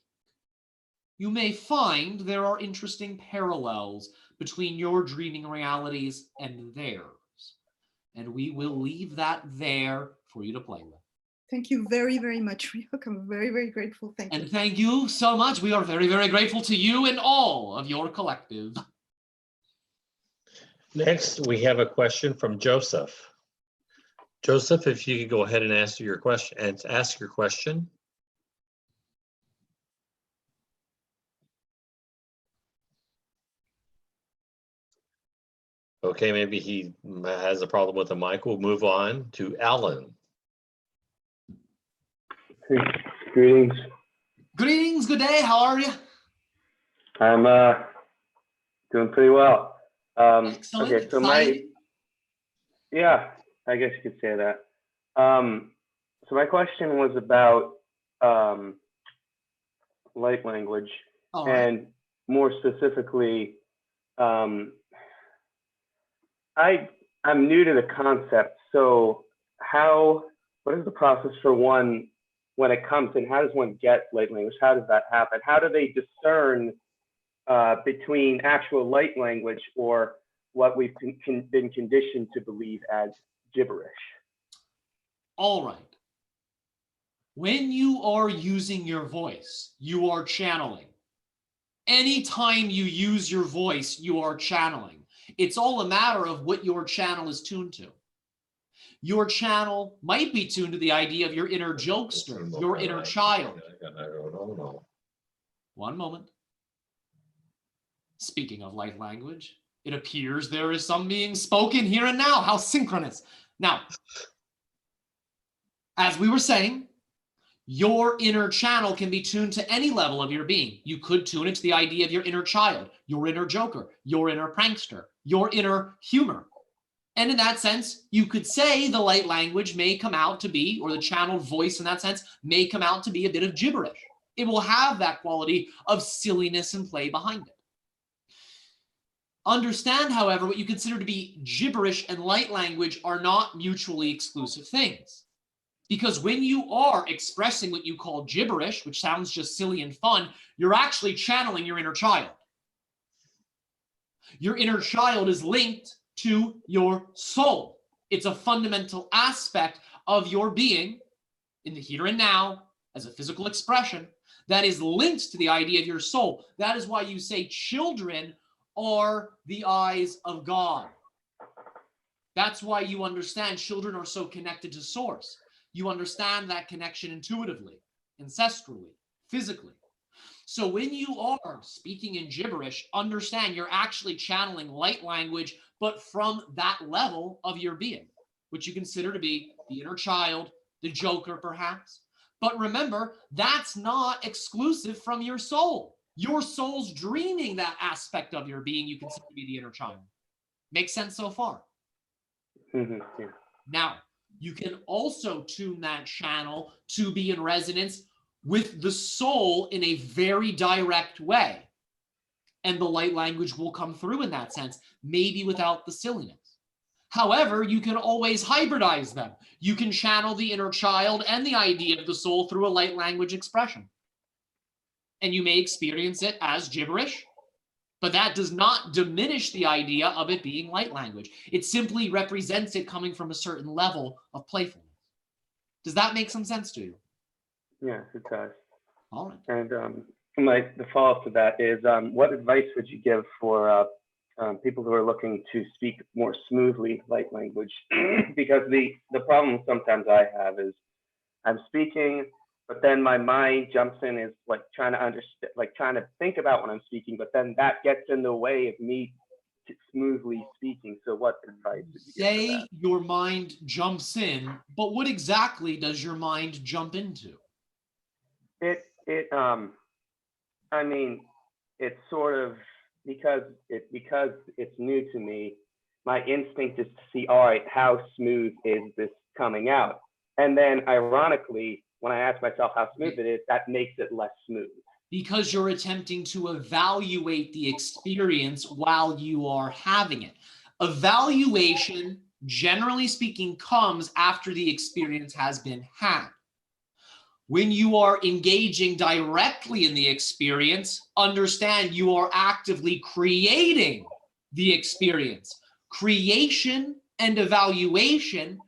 You may find there are interesting parallels between your dreaming realities and theirs. And we will leave that there for you to play with. Thank you very, very much, Ryuk. I'm very, very grateful. Thank you. And thank you so much. We are very, very grateful to you and all of your collective. Next, we have a question from Joseph. Joseph, if you could go ahead and ask your question. Okay, maybe he has a problem with the mic. We'll move on to Alan. Greetings. Greetings, good day, how are you? I'm doing pretty well. Excellent. Okay, so I guess you could say that. So my question was about light language, and more specifically, I'm new to the concept. So how, the process for one when it comes in? How does one get light language? How does that happen? How do they discern between actual light language or what we've been conditioned to believe as gibberish? All right. When you are using your voice, you are channeling. Anytime you use your voice, you are channeling. It's all a matter of what your channel is tuned to. Your channel might be tuned to the idea of your inner jokester, your inner child. One moment. Speaking of light language, it appears there is some being spoken here and now. How synchronous. Now, as we were saying, your inner channel can be tuned to any level of your being. You could tune it to the idea of your inner child, your inner joker, your inner prankster, your inner humor. And in that sense, you could say the light language may come out to be, or the channeled voice in that sense, may come out to be a bit of gibberish. It will have that quality of silliness and play behind it. Understand, however, what you consider to be gibberish and light language are not mutually exclusive things. Because when you are expressing what you call gibberish, which sounds just silly and fun, you're actually channeling your inner child. Your inner child is linked to your soul. It's a fundamental aspect of your being in the here and now as a physical expression that is linked to the idea of your soul. That is why you say children are the eyes of God. That's why you understand children are so connected to source. You understand that connection intuitively, ancestrally, physically. So when you are speaking in gibberish, understand you're actually channeling light language, but from that level of your being, which you consider to be the inner child, the joker perhaps. But remember, that's not exclusive from your soul. Your soul's dreaming that aspect of your being you consider to be the inner child. Makes sense so far? Yeah. Now, you can also tune that channel to be in resonance with the soul in a very direct way. And the light language will come through in that sense, maybe without the silliness. However, you can always hybridize them. You can channel the inner child and the idea of the soul through a light language expression. And you may experience it as gibberish, but that does not diminish the idea of it being light language. It simply represents it coming from a certain level of playfulness. Does that make some sense to you? Yes, it does. All right. And the follow-up to that is, what advice would you give for people who are looking to speak more smoothly light language? Because the problem sometimes I have is I'm speaking, but then my mind jumps in, is like trying to understand, like trying to think about what I'm speaking, but then that gets in the way of me smoothly speaking. So what advice would you give for Say that? your mind jumps in, but what exactly does your mind jump into? I mean, it's sort of because it's new to me. My instinct is to see, all right, how smooth is this coming out? And then ironically, when I ask myself how smooth it is, that makes it less smooth. Because you're attempting to evaluate the experience while you are having it. Evaluation, generally speaking, comes after the experience has been had. When you are engaging directly in the experience, understand you are actively creating the experience. Creation and evaluation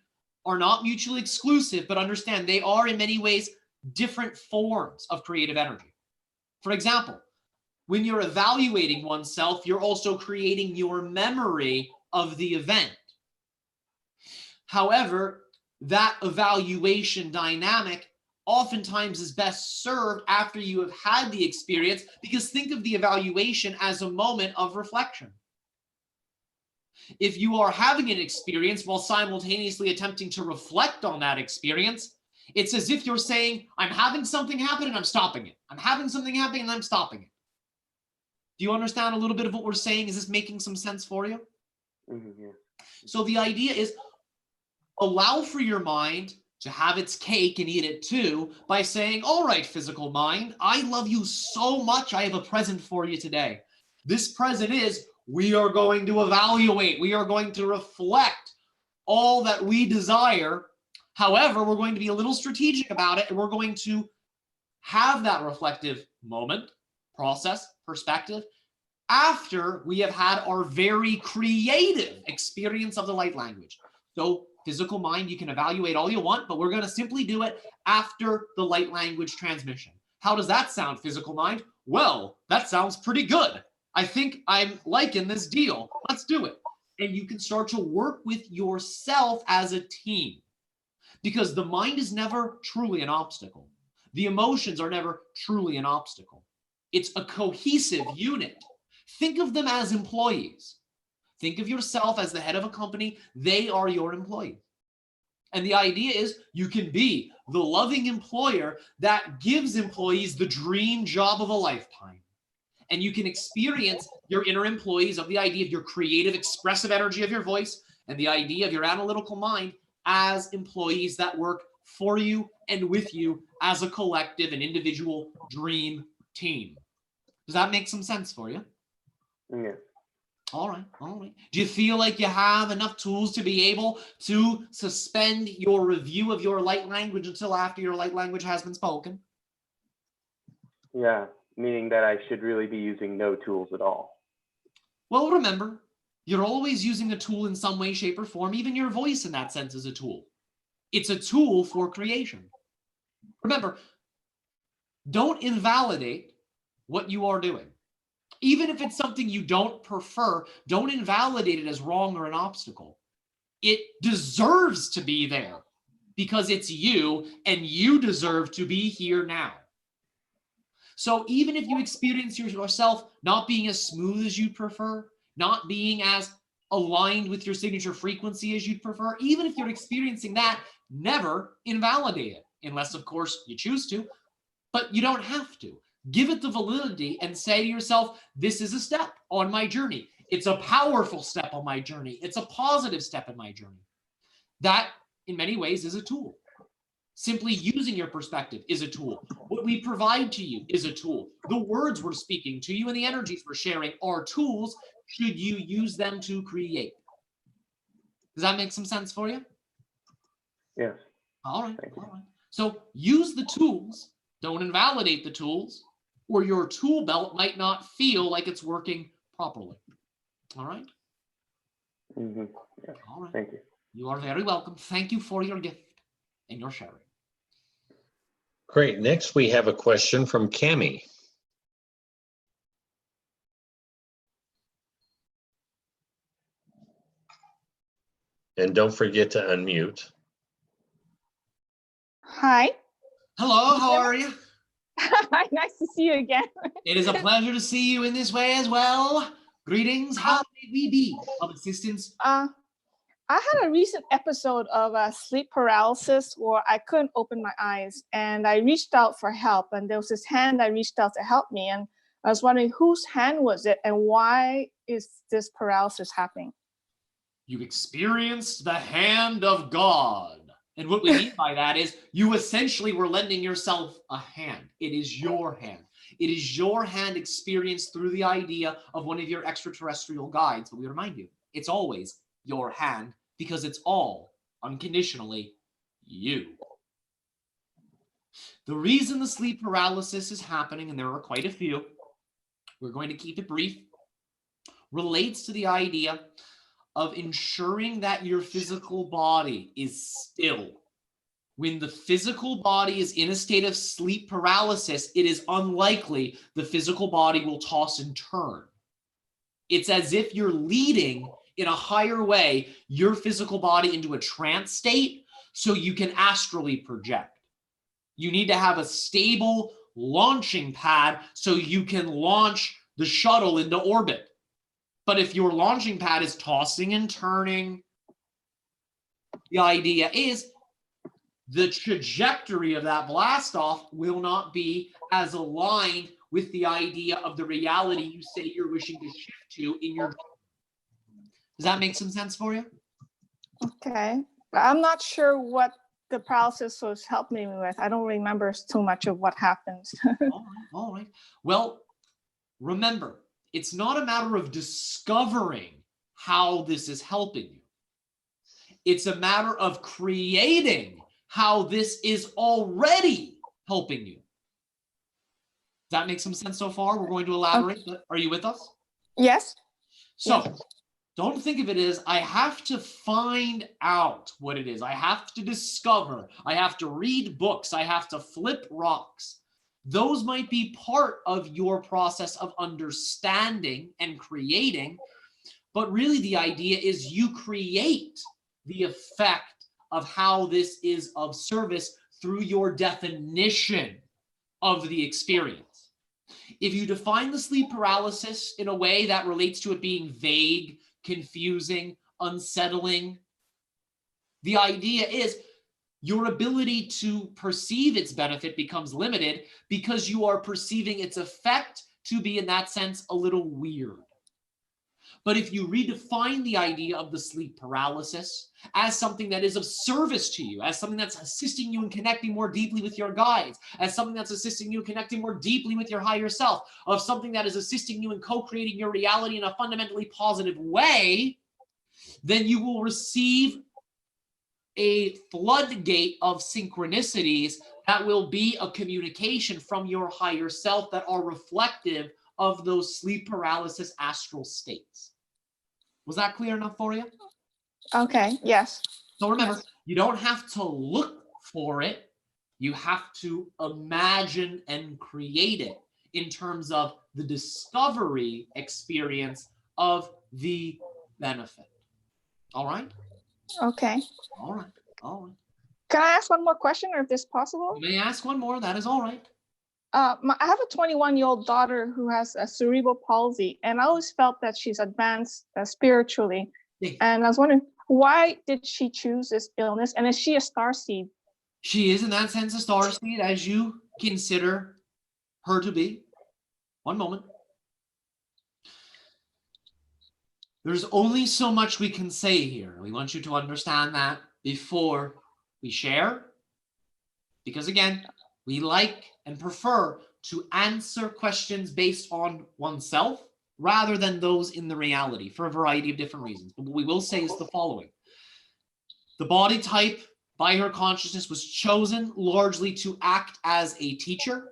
are not mutually exclusive, but understand they are in many ways different forms of creative energy. For example, when you're evaluating oneself, you're also creating your memory of the event. However, that evaluation dynamic oftentimes is best served after you have had the experience, because think of the evaluation as a moment of reflection. If you are having an experience while simultaneously attempting to reflect on that experience, it's as if you're saying, I'm having something happen and I'm stopping it. I'm having something happen and I'm stopping it. Do you understand a little bit of what we're saying? Is this making some sense for you? Mm-hmm, yeah. So the idea is allow for your mind to have its cake and eat it too by saying, all right, physical mind, I love you so much. I have a present for you today. This present is, we are going to evaluate. We are going to reflect all that we desire. However, we're going to be a little strategic about it, and we're going to have that reflective moment, process, perspective, after we have had our very creative experience of the light language. So physical mind, you can evaluate all you want, but we're going to simply do it after the light language transmission. How does that sound, physical mind? Well, that sounds pretty good. I think I'm liking this deal. Let's do it. And you can start to work with yourself as a team, because the mind is never truly an obstacle. The emotions are never truly an obstacle. It's a cohesive unit. Think of them as employees. Think of yourself as the head of a company. They are your employees. And the idea is you can be the loving employer that gives employees the dream job of a lifetime. And you can experience your inner employees of the idea of your creative, expressive energy of your voice and the idea of your analytical mind as employees that work for you and with you as a collective and individual dream team. Does that make some sense for you? Yeah. All right, all right. Do you feel like you have enough tools to be able to suspend your review of your light language until after your light language has been spoken? Yeah, meaning that I should really be using no tools at all. Well, remember, you're always using a tool in some way, shape, or form. Even your voice in that sense is a tool. It's a tool for creation. Remember, don't invalidate what you are doing. Even if it's something you don't prefer, don't invalidate it as wrong or an obstacle. It deserves to be there because it's you, and you deserve to be here now. So even if you experience yourself not being as smooth as you'd prefer, not being as aligned with your signature frequency as you'd prefer, even if you're experiencing that, never invalidate it, unless, of course, you choose to, but you don't have to. Give it the validity and say to yourself, this is a step on my journey. It's a powerful step on my journey. It's a positive step in my journey. That, in many ways, is a tool. Simply using your perspective is a tool. What we provide to you is a tool. The words we're speaking to you and the energies we're sharing are tools should you use them to create. Does that make some sense for you? Yes. All right, all right. So use the tools. Don't invalidate the tools, or your tool belt might not feel like it's working properly. All right? Mm-hmm. Yeah. All right. Thank you. You are very welcome. Thank you for your gift and your sharing. Great. Next, we have a question from Cami. And don't forget to unmute. Hi. Hello, how are you? Hi, nice to see you again. It is a pleasure to see you in this way as well. Greetings. How may we be of assistance? I had a recent episode of sleep paralysis where I couldn't open my eyes, and I reached out for help, and there was this hand I reached out to help me, and I was wondering whose hand was it and why is this paralysis happening? You experienced the hand of God. And what we mean by that is you essentially were lending yourself a hand. It is your hand. It is your hand experienced through the idea of one of your extraterrestrial guides. But we remind you, it's always your hand because it's all unconditionally you. The reason the sleep paralysis is happening, and there are quite a few, we're going to keep it brief, relates to the idea of ensuring that your physical body is still. When the physical body is in a state of sleep paralysis, it is unlikely the physical body will toss and turn. It's as if you're leading in a higher way your physical body into a trance state so you can astrally project. You need to have a stable launching pad so you can launch the shuttle into orbit. But if your launching pad is tossing and turning, the idea is the trajectory of that blast off will not be as aligned with the idea of the reality you say you're wishing to shift to in your dream. Does that make some sense for you? Okay. But I'm not sure what the paralysis was helping me with. I don't remember too much of what happened. All right. Well, remember, it's not a matter of discovering how this is helping you. It's a matter of creating how this is already helping you. Does that make some sense so far? We're going to elaborate, but are you with us? Yes. So don't think of it as I have to find out what it is. I have to discover. I have to read books. I have to flip rocks. Those might be part of your process of understanding and creating, but really the idea is you create the effect of how this is of service through your definition of the experience. If you define the sleep paralysis in a way that relates to it being vague, confusing, unsettling, the idea is your ability to perceive its benefit becomes limited because you are perceiving its effect to be, in that sense, a little weird. But if you redefine the idea of the sleep paralysis as something that is of service to you, as something that's assisting you in connecting more deeply with your guides, as something that's assisting you in connecting more deeply with your higher self, of something that is assisting you in co-creating your reality in a fundamentally positive way, then you will receive a floodgate of synchronicities that will be a communication from your higher self that are reflective of those sleep paralysis astral states. Was that clear enough for you? Okay. Yes. So remember, you don't have to look for it. You have to imagine and create it in terms of the discovery experience of the benefit. All right? Okay. All right. All right. Can I ask one more question, or if this is possible? You may ask one more. That is all right. I have a 21-year-old daughter who has a cerebral palsy, and I always felt that she's advanced spiritually. Yeah. And I was wondering, why did she choose this illness? And is she a starseed? She is, in that sense, a starseed, as you consider her to be. One moment. There's only so much we can say here. We want you to understand that before we share. Because again, we like and prefer to answer questions based on oneself rather than those in the reality for a variety of different reasons. But what we will say is the following. The body type by her consciousness was chosen largely to act as a teacher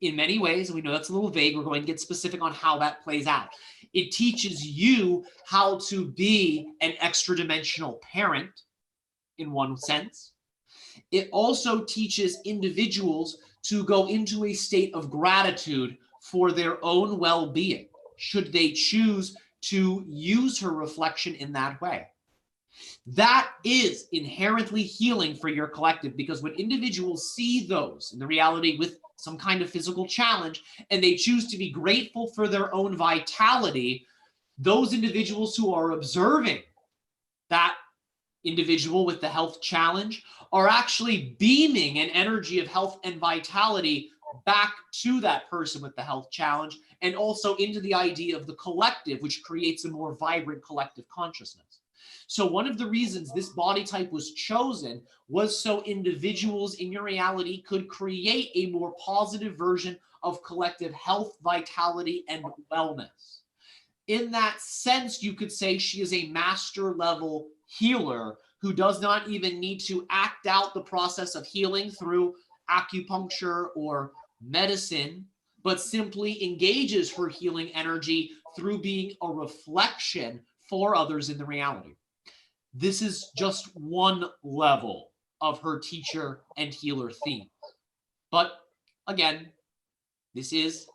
in many ways. And we know that's a little vague. We're going to get specific on how that plays out. It teaches you how to be an extra dimensional parent in one sense. It also teaches individuals to go into a state of gratitude for their own well-being, should they choose to use her reflection in that way. That is inherently healing for your collective, because when individuals see those in the reality with some kind of physical challenge, and they choose to be grateful for their own vitality, those individuals who are observing that individual with the health challenge are actually beaming an energy of health and vitality back to that person with the health challenge, and also into the idea of the collective, which creates a more vibrant collective consciousness. So one of the reasons this body type was chosen was so individuals in your reality could create a more positive version of collective health, vitality, and wellness. In that sense, you could say she is a master level healer who does not even need to act out the process of healing through acupuncture or medicine, but simply engages her healing energy through being a reflection for others in the reality. This is just one level of her teacher and healer theme. But again, this is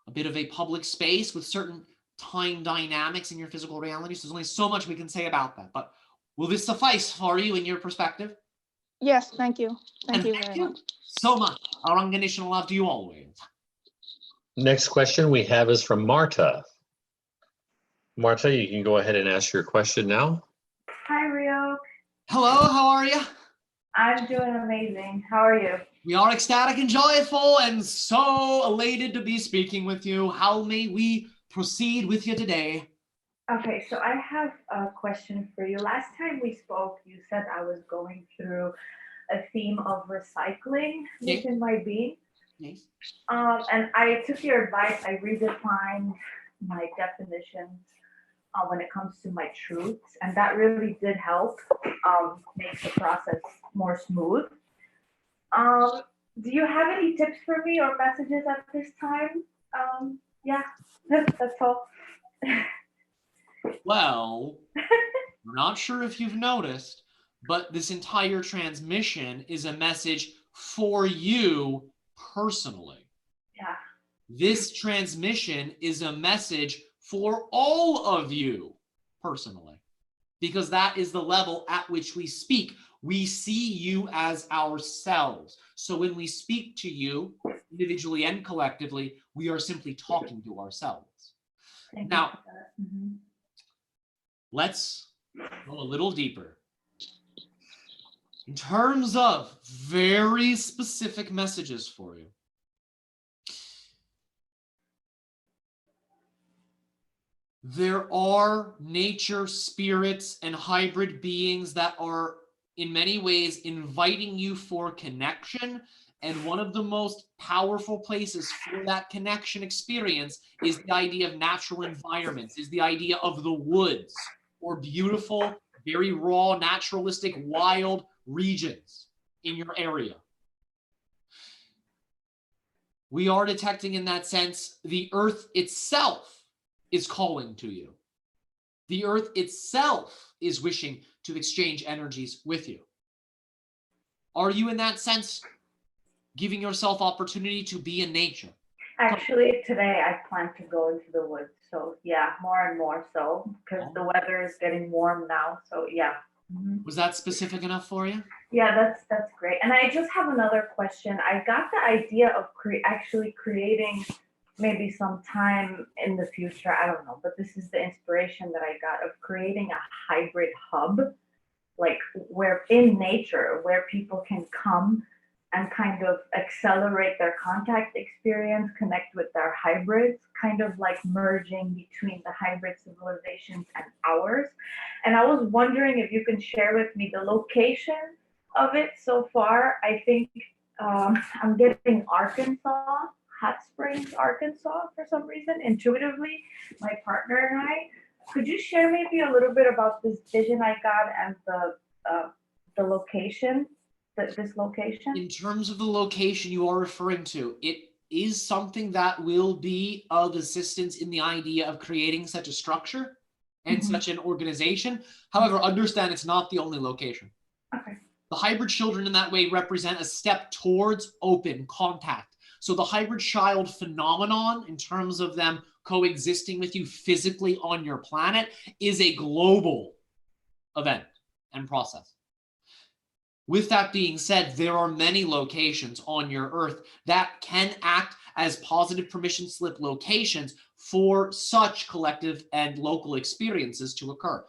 a bit of a public space with certain time dynamics in your physical reality. So there's only so much we can say about that. But will this suffice for you in your perspective? Yes, thank you. Thank you very much. So much. Our unconditional love to you always. Next question we have is from Marta. Marta, you can go ahead and ask your question now. Hi, Rio. Hello, how are you? I'm doing amazing. How are you? We are ecstatic and joyful and so elated to be speaking with you. How may we proceed with you today? Okay, so I have a question for you. Last time we spoke, you said I was going through a theme of recycling within my being. Yes. And I took your advice. I redefined my definitions when it comes to my truths, and that really did help make the process more smooth. Do you have any tips for me or messages at this time? Yeah, that's all. Well, I'm not sure if you've noticed, but this entire transmission is a message for you personally. Yeah. This transmission is a message for all of you personally, because that is the level at which we speak. We see you as ourselves. So when we speak to you individually and collectively, we are simply talking to ourselves. Now, let's go a little deeper. In terms of very specific messages for you, there are nature spirits and hybrid beings that are in many ways inviting you for connection. And one of the most powerful places for that connection experience is the idea of natural environments, is the idea of the woods, or beautiful, very raw, naturalistic, wild regions in your area. We are detecting in that sense, the earth itself is calling to you. The earth itself is wishing to exchange energies with you. Are you in that sense giving yourself opportunity to be in nature? Actually, today I plan to go into the woods. So yeah, more and more so, because the weather is getting warm now. So yeah. Was that specific enough for you? Yeah, that's great. And I just have another question. I got the idea of actually creating maybe some time in the future, I don't know, but this is the inspiration that I got of creating a hybrid hub, like where in nature, where people can come and kind of accelerate their contact experience, connect with their hybrids, kind of like merging between the hybrid civilizations and ours. And I was wondering if you can share with me the location of it so far. I think I'm getting Arkansas, Hot Springs, Arkansas for some reason, intuitively, my partner and I. Could you share maybe a little bit about this vision I got and the location? This location? In terms of the location you are referring to, it is something that will be of assistance in the idea of creating such a structure and such an organization. However, understand it's not the only location. Okay. The hybrid children in that way represent a step towards open contact. So the hybrid child phenomenon, in terms of them coexisting with you physically on your planet, is a global event and process. With that being said, there are many locations on your Earth that can act as positive permission slip locations for such collective and local experiences to occur.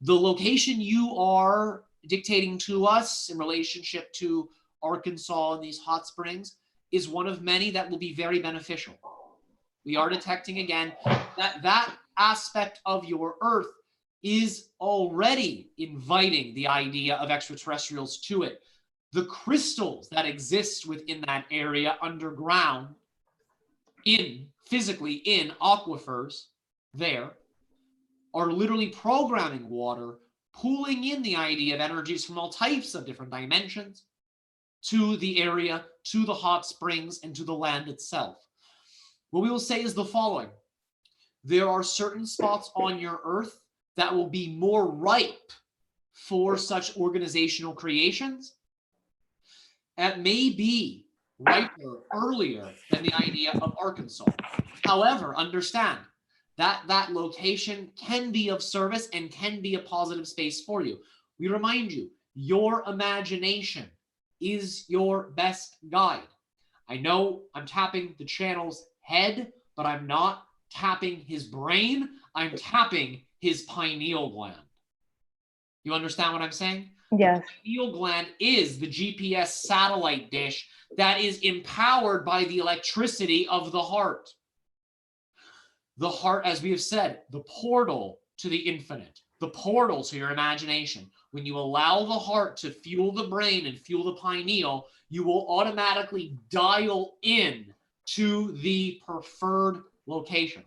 The location you are dictating to us in relationship to Arkansas and these hot springs is one of many that will be very beneficial. We are detecting again that that aspect of your Earth is already inviting the idea of extraterrestrials to it. The crystals that exist within that area underground, physically in aquifers there, are literally programming water, pulling in the idea of energies from all types of different dimensions to the area, to the hot springs, and to the land itself. What we will say is the following. There are certain spots on your Earth that will be more ripe for such organizational creations. It may be riper earlier than the idea of Arkansas. However, understand that that location can be of service and can be a positive space for you. We remind you, your imagination is your best guide. I know I'm tapping the channel's head, but I'm not tapping his brain. I'm tapping his pineal gland. You understand what I'm saying? Yes. The pineal gland is the GPS satellite dish that is empowered by the electricity of the heart. The heart, as we have said, the portal to the infinite, the portal to your imagination. When you allow the heart to fuel the brain and fuel the pineal, you will automatically dial in to the preferred location.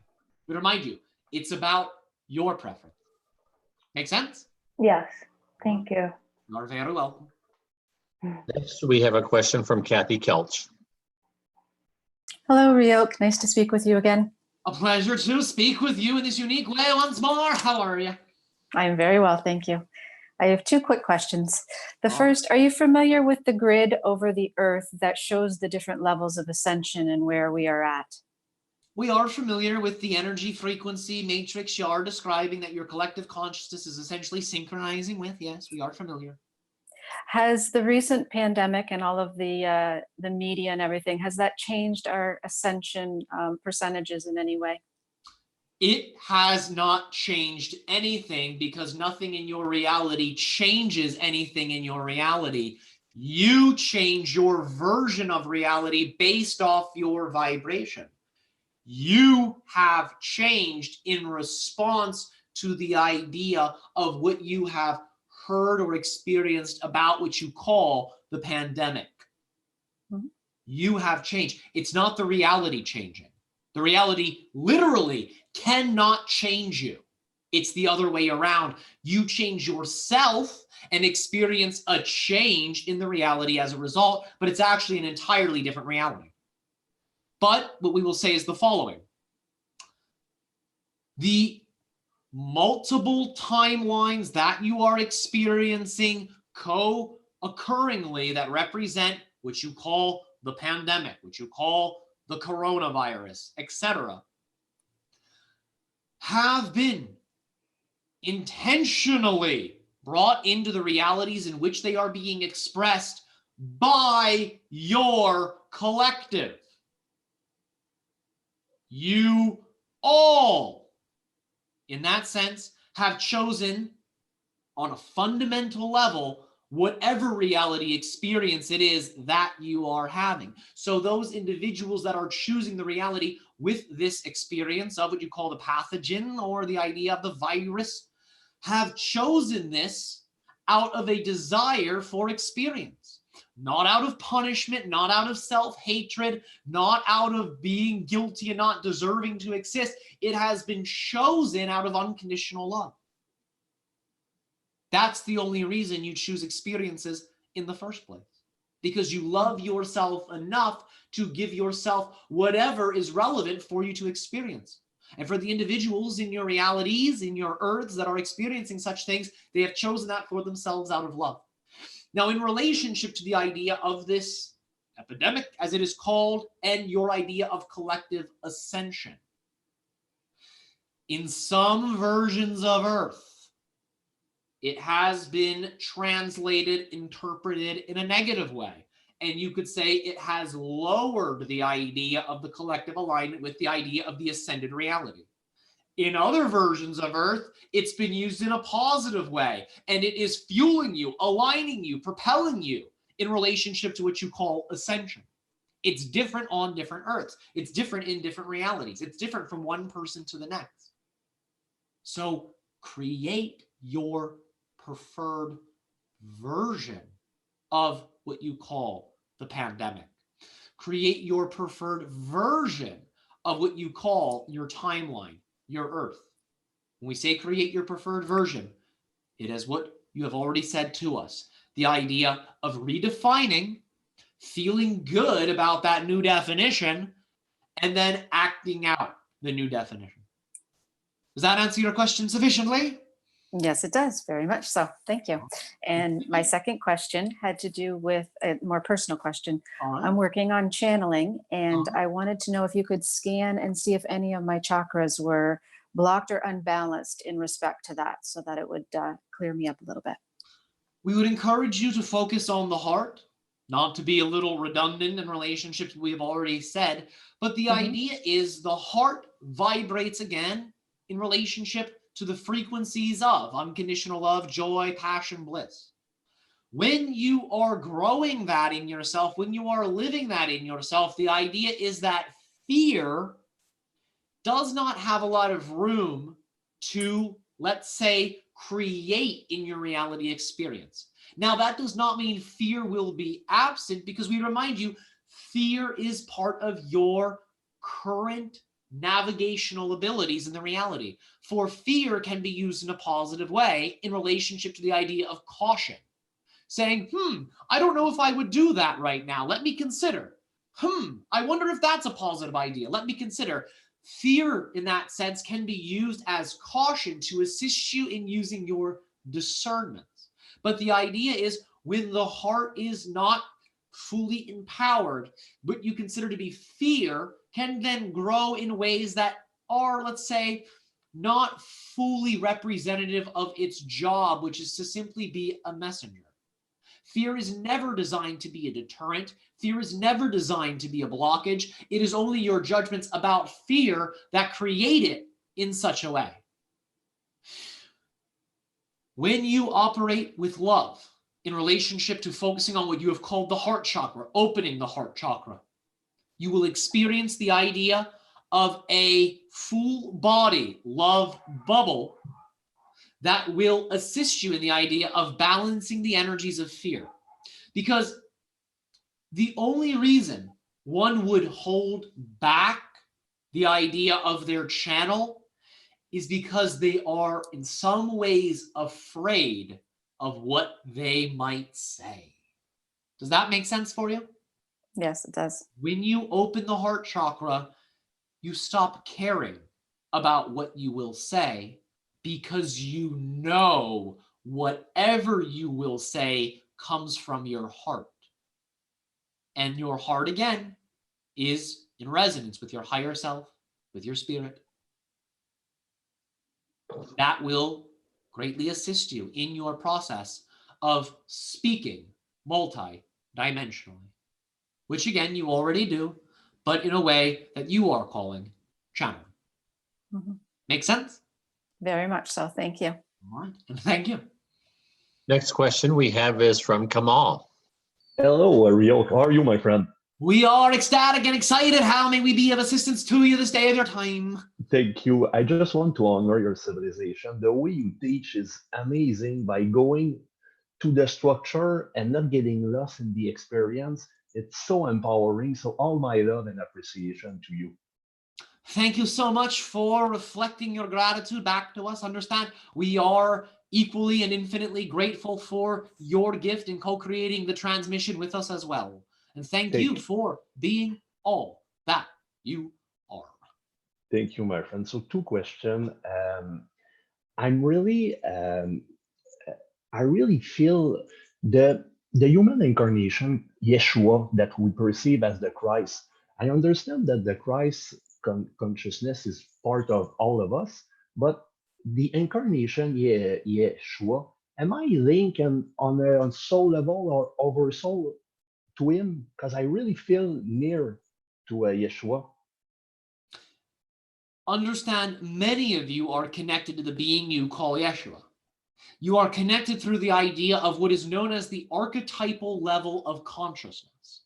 But remind you, it's about your preference. Make sense? Yes. Thank you. You're very welcome. Next, we have a question from Kathy Kelch. Hello, Ryok. Nice to speak with you again. A pleasure to speak with you in this unique way once more. How are you? I'm very well, thank you. I have two quick questions. The Oh. first, are you familiar with the grid over the earth that shows the different levels of ascension and where we are at? We are familiar with the energy frequency matrix you are describing that your collective consciousness is essentially synchronizing with. Yes, we are familiar. Has the recent pandemic and all of the media and everything, has that changed our ascension percentages in any way? It has not changed anything because nothing in your reality changes anything in your reality. You change your version of reality based off your vibration. You have changed in response to the idea of what you have heard or experienced about what you call the pandemic. Mm-hmm. You have changed. It's not the reality changing. The reality literally cannot change you. It's the other way around. You change yourself and experience a change in the reality as a result, but it's actually an entirely different reality. But what we will say is the following. The multiple timelines that you are experiencing co-occurringly that represent what you call the pandemic, what you call the coronavirus, etc., have been intentionally brought into the realities in which they are being expressed by your collective. You all, in that sense, have chosen on a fundamental level whatever reality experience it is that you are having. So those individuals that are choosing the reality with this experience of what you call the pathogen or the idea of the virus have chosen this out of a desire for experience, not out of punishment, not out of self-hatred, not out of being guilty and not deserving to exist. It has been chosen out of unconditional love. That's the only reason you choose experiences in the first place, because you love yourself enough to give yourself whatever is relevant for you to experience. And for the individuals in your realities, in your earths that are experiencing such things, they have chosen that for themselves out of love. Now, in relationship to the idea of this epidemic, as it is called, and your idea of collective ascension, in some versions of Earth, it has been translated, interpreted in a negative way. And you could say it has lowered the idea of the collective alignment with the idea of the ascended reality. In other versions of Earth, it's been used in a positive way, and it is fueling you, aligning you, propelling you in relationship to what you call ascension. It's different on different Earths. It's different in different realities. It's different from one person to the next. So create your preferred version of what you call the pandemic. Create your preferred version of what you call your timeline, your Earth. When we say create your preferred version, it is what you have already said to us. The idea of redefining, feeling good about that new definition, and then acting out the new definition. Does that answer your question sufficiently? Yes, it does. Very much so. Thank you. And my second question had to do with a more personal question. I'm working on channeling, and I wanted to know if you could scan and see if any of my chakras were blocked or unbalanced in respect to that, so that it would clear me up a little bit. We would encourage you to focus on the heart, not to be a little redundant in relationships we've already said, but the idea is the heart vibrates again in relationship to the frequencies of unconditional love, joy, passion, bliss. When you are growing that in yourself, when you are living that in yourself, the idea is that fear does not have a lot of room to, let's say, create in your reality experience. Now, that does not mean fear will be absent, because we remind you, fear is part of your current navigational abilities in the reality. For fear can be used in a positive way in relationship to the idea of caution. Saying, I don't know if I would do that right now. Let me consider. I wonder if that's a positive idea. Let me consider. Fear in that sense can be used as caution to assist you in using your discernments. But the idea is when the heart is not fully empowered, what you consider to be fear can then grow in ways that are, let's say, not fully representative of its job, which is to simply be a messenger. Fear is never designed to be a deterrent. Fear is never designed to be a blockage. It is only your judgments about fear that create it in such a way. When you operate with love in relationship to focusing on what you have called the heart chakra, opening the heart chakra, you will experience the idea of a full body love bubble that will assist you in the idea of balancing the energies of fear. Because the only reason one would hold back the idea of their channel is because they are in some ways afraid of what they might say. Does that make sense for you? Yes, it does. When you open the heart chakra, you stop caring about what you will say, because you know whatever you will say comes from your heart. And your heart, again, is in resonance with your higher self, with your spirit. That will greatly assist you in your process of speaking multi-dimensionally, which again, you already do, but in a way that you are calling channeling. Make sense? Very much so. Thank you. All right, and thank you. Next question we have is from Kamal. Hello, Ariel. How are you, my friend? We are ecstatic and excited. How may we be of assistance to you this day of your time? Thank you. I just want to honor your civilization. The way you teach is amazing by going to the structure and not getting lost in the experience. It's so empowering. So all my love and appreciation to you. Thank you so much for reflecting your gratitude back to us. Understand, we are equally and infinitely grateful for your gift in co-creating the transmission with us as well. And thank you for being all that you are. Thank you, my friend. So 2 questions. I'm really, I really feel the human incarnation, Yeshua, that we perceive as the Christ. I understand that the Christ consciousness is part of all of us, but the incarnation, Yeshua, am I linking on soul level or over soul to him? Because I really feel near to Yeshua. Understand, many of you are connected to the being you call Yeshua. You are connected through the idea of what is known as the archetypal level of consciousness.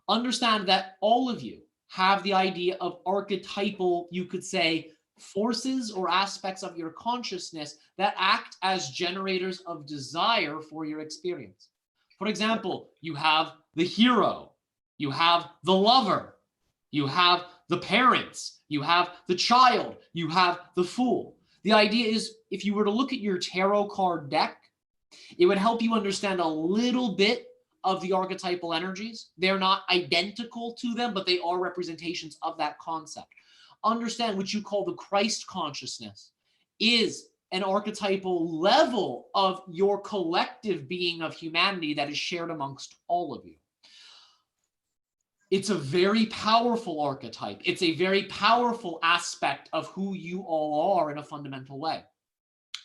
Understand that all of you have the idea of archetypal, you could say, forces or aspects of your consciousness that act as generators of desire for your experience. For example, you have the hero, you have the lover, you have the parents, you have the child, you have the fool. The idea is, if you were to look at your tarot card deck, it would help you understand a little bit of the archetypal energies. They're not identical to them, but they are representations of that concept. Understand what you call the Christ consciousness is an archetypal level of your collective being of humanity that is shared amongst all of you. It's a very powerful archetype. It's a very powerful aspect of who you all are in a fundamental way.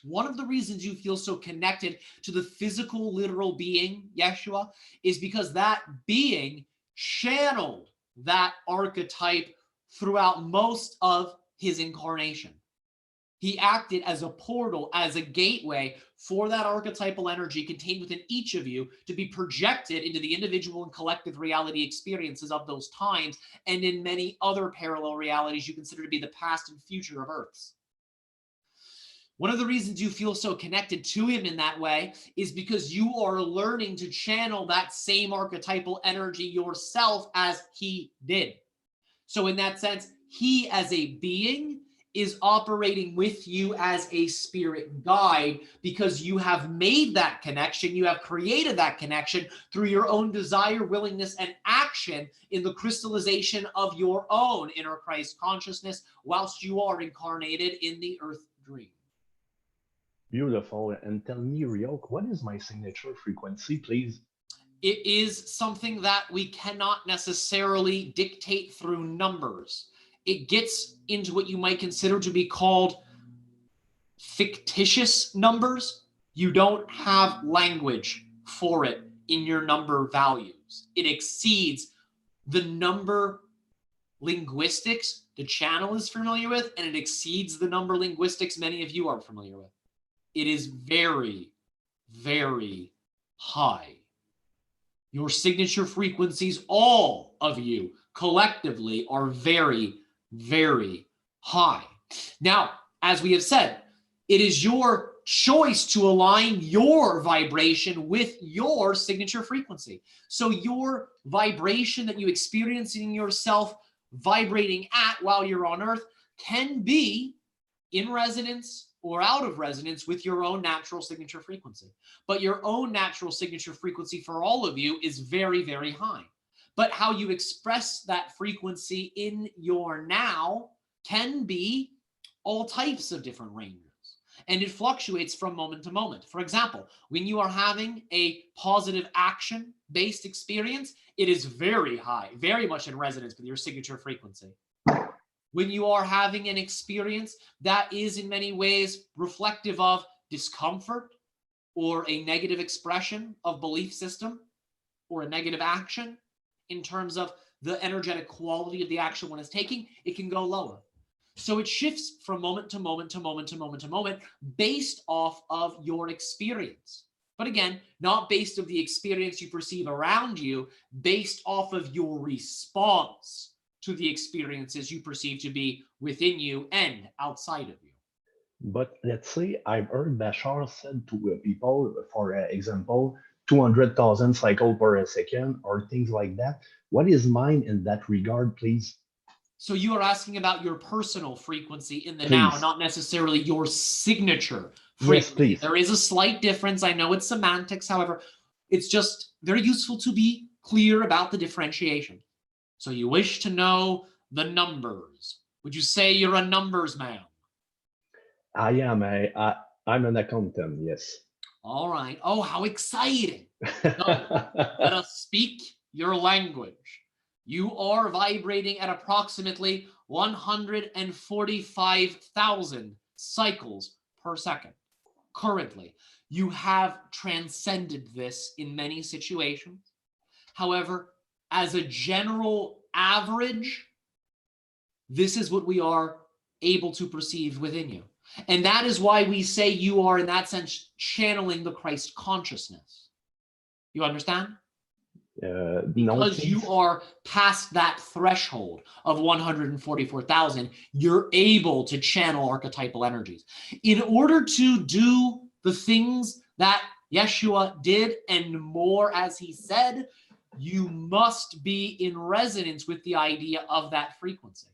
One of the reasons you feel so connected to the physical, literal being, Yeshua, is because that being channeled that archetype throughout most of his incarnation. He acted as a portal, as a gateway for that archetypal energy contained within each of you to be projected into the individual and collective reality experiences of those times, and in many other parallel realities you consider to be the past and future of Earths. One of the reasons you feel so connected to him in that way is because you are learning to channel that same archetypal energy yourself as he did. So in that sense, He as a being is operating with you as a spirit guide because you have made that connection, you have created that connection through your own desire, willingness, and action in the crystallization of your own inner Christ consciousness whilst you are incarnated in the earth dream. Beautiful. And tell me, Ryok, what is my signature frequency, please? It is something that we cannot necessarily dictate through numbers. It gets into what you might consider to be called fictitious numbers. You don't have language for it in your number values. It exceeds the number linguistics the channel is familiar with, and it exceeds the number linguistics many of you are familiar with. It is very, very high. Your signature frequencies, all of you collectively, are very, very high. Now, as we have said, it is your choice to align your vibration with your signature frequency. So your vibration that you experience in yourself vibrating at while you're on Earth can be in resonance or out of resonance with your own natural signature frequency. But your own natural signature frequency for all of you is very, very high. But how you express that frequency in your now can be all types of different ranges. And it fluctuates from moment to moment. For example, when you are having a positive action-based experience, it is very high, very much in resonance with your signature frequency. When you are having an experience that is in many ways reflective of discomfort or a negative expression of belief system or a negative action in terms of the energetic quality of the action one is taking, it can go lower. So it shifts from moment to moment to moment to moment to moment based off of your experience. But again, not based off the experience you perceive around you, based off of your response to the experiences you perceive to be within you and outside of you. But let's say I've heard Bashar said to people, for example, 200,000 cycles per second or things like that. What is mine in that regard, please? So you are asking about your personal frequency in the Please. now, not necessarily your signature frequency. Yes, please. There is a slight difference. I know it's semantics. However, it's just very useful to be clear about the differentiation. So you wish to know the numbers. Would you say you're a numbers man? I am. I'm an accountant, yes. All right. Oh, how exciting. So, let us speak your language. You are vibrating at approximately 145,000 cycles per second. Currently, you have transcended this in many situations. However, as a general average, this is what we are able to perceive within you. And that is why we say you are, in that sense, channeling the Christ consciousness. You understand? Because you are past that threshold of 144,000, you're able to channel archetypal energies. In order to do the things that Yeshua did and more, as he said, you must be in resonance with the idea of that frequency.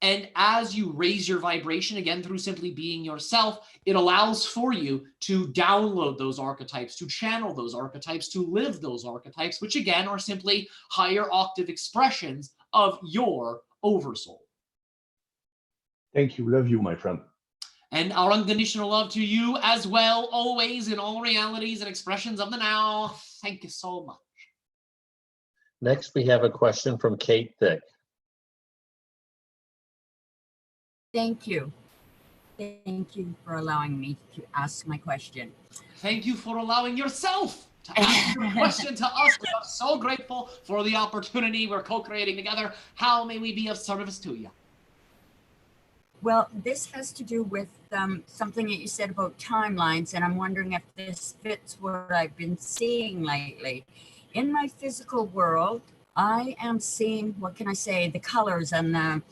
And as you raise your vibration, again, through simply being yourself, it allows for you to download those archetypes, to channel those archetypes, to live those archetypes, which again are simply higher octave expressions of your oversoul. Thank you. Love you, my friend. And our unconditional love to you as well, always in all realities and expressions of the now. Thank you so much. Next, we have a question from Kate Thick. Thank you. Thank you for allowing me to ask my question. Thank you for allowing yourself to ask your question to us. We are so grateful for the opportunity we're co-creating together. How may we be of service to you? Well, this has to do with something that you said about timelines, and I'm wondering if this fits what I've been seeing lately. In my physical world, I am seeing, what can I say, the colors and the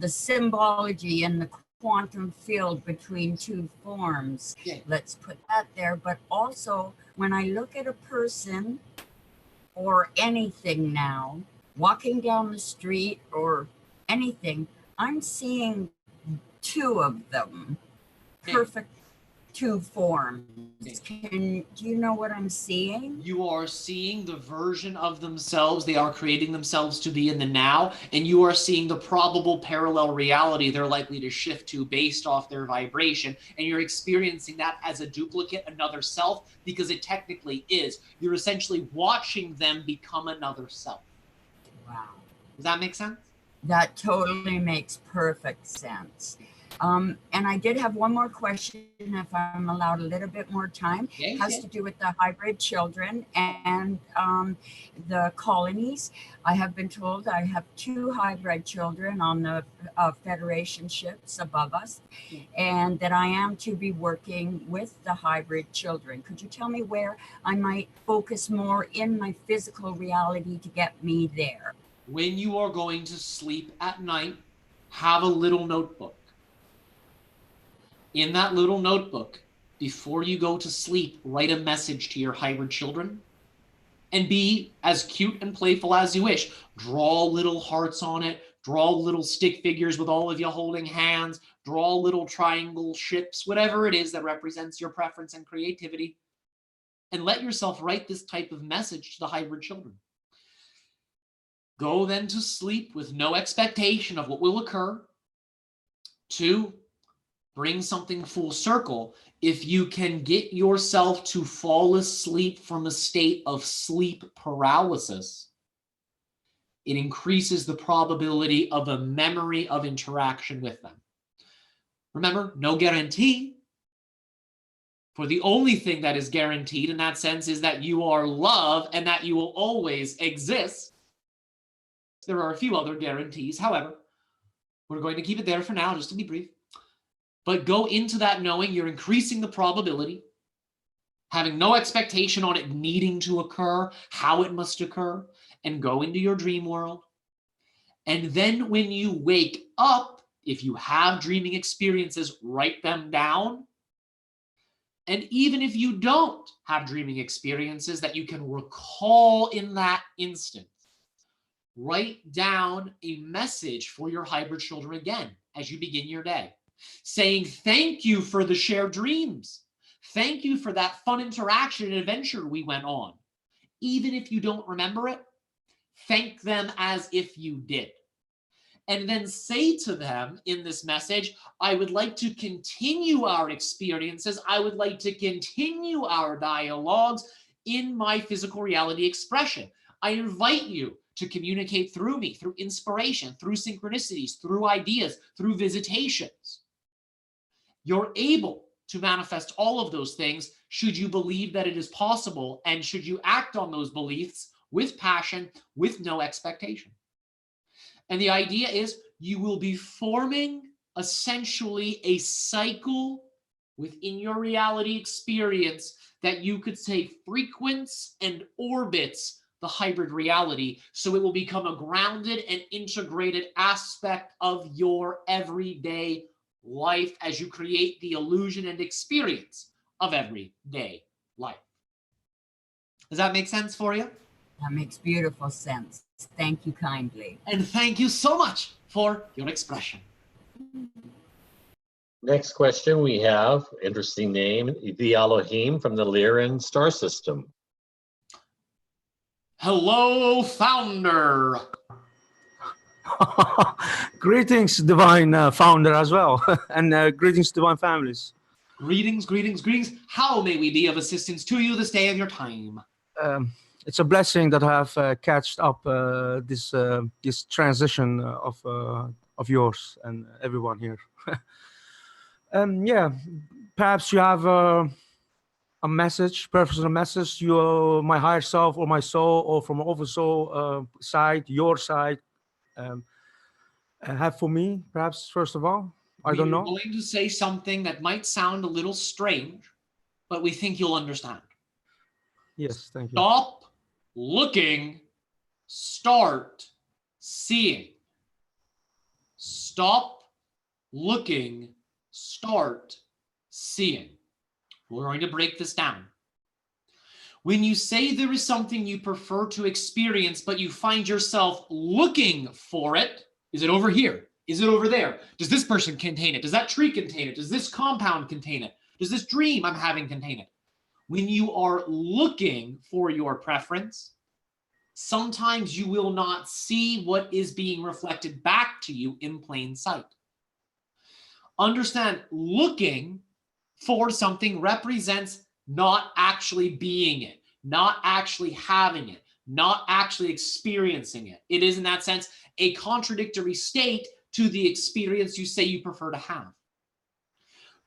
symbology and the quantum field between two forms. Yeah. Let's put that there. But also, when I look at a person or anything now, walking down the street or anything, I'm seeing two of them, perfect two forms. Do you know what I'm seeing? You are seeing the version of themselves they are creating themselves to be in the now, and you are seeing the probable parallel reality they're likely to shift to based off their vibration, and you're experiencing that as a duplicate, another self, because it technically is. You're essentially watching them become another self. Wow. Does that make sense? That totally makes perfect sense. And I did have one more question, if I'm allowed a little bit more time. It has to do with the hybrid children and the colonies. I have been told I have 2 hybrid children on the Federation ships above us, and that I am to be working with the hybrid children. Could you tell me where I might focus more in my physical reality to get me there? When you are going to sleep at night, have a little notebook. In that little notebook, before you go to sleep, write a message to your hybrid children and be as cute and playful as you wish. Draw little hearts on it, draw little stick figures with all of you holding hands, draw little triangle ships, whatever it is that represents your preference and creativity, and let yourself write this type of message to the hybrid children. Go then to sleep with no expectation of what will occur. 2, bring something full circle. If you can get yourself to fall asleep from a state of sleep paralysis, it increases the probability of a memory of interaction with them. Remember, no guarantee. For the only thing that is guaranteed in that sense is that you are love and that you will always exist. There are a few other guarantees. However, we're going to keep it there for now, just to be brief. But go into that knowing you're increasing the probability, having no expectation on it needing to occur, how it must occur, and go into your dream world. And then when you wake up, if you have dreaming experiences, write them down. And even if you don't have dreaming experiences that you can recall in that instant, write down a message for your hybrid children again as you begin your day, saying thank you for the shared dreams. Thank you for that fun interaction and adventure we went on. Even if you don't remember it, thank them as if you did. And then say to them in this message, I would like to continue our experiences. I would like to continue our dialogues in my physical reality expression. I invite you to communicate through me, through inspiration, through synchronicities, through ideas, through visitations. You're able to manifest all of those things should you believe that it is possible, and should you act on those beliefs with passion, with no expectation. And the idea is you will be forming essentially a cycle within your reality experience that you could say frequents and orbits the hybrid reality, so it will become a grounded and integrated aspect of your everyday life as you create the illusion and experience of everyday life. Does that make sense for you? That makes beautiful sense. Thank you kindly. And thank you so much for your expression. Next question we have, interesting name, the Elohim from the Lyran star system. Hello, founder. Greetings, divine founder as well, and greetings, divine families. Greetings, greetings, greetings. How may we be of assistance to you this day of your time? It's a blessing that I have catched up this transition of yours and everyone here. Yeah, perhaps you have a message, personal message, my higher self or my soul or from oversoul side, your side, have for me, perhaps, first of all. I don't know. We're going to say something that might sound a little strange, but we think you'll understand. Yes, thank you. Stop looking, start seeing. Stop looking, start seeing. We're going to break this down. When you say there is something you prefer to experience, but you find yourself looking for it, Is it over here? Is it over there? Does this person contain it? Does that tree contain it? Does this compound contain it? Does this dream I'm having contain it? When you are looking for your preference, sometimes you will not see what is being reflected back to you in plain sight. Understand, looking for something represents not actually being it, not actually having it, not actually experiencing it. It is, in that sense, a contradictory state to the experience you say you prefer to have.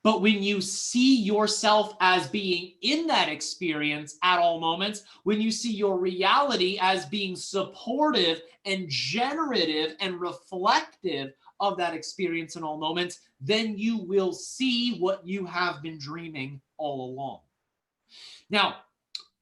But when you see yourself as being in that experience at all moments, when you see your reality as being supportive and generative and reflective of that experience in all moments, then you will see what you have been dreaming all along. Now,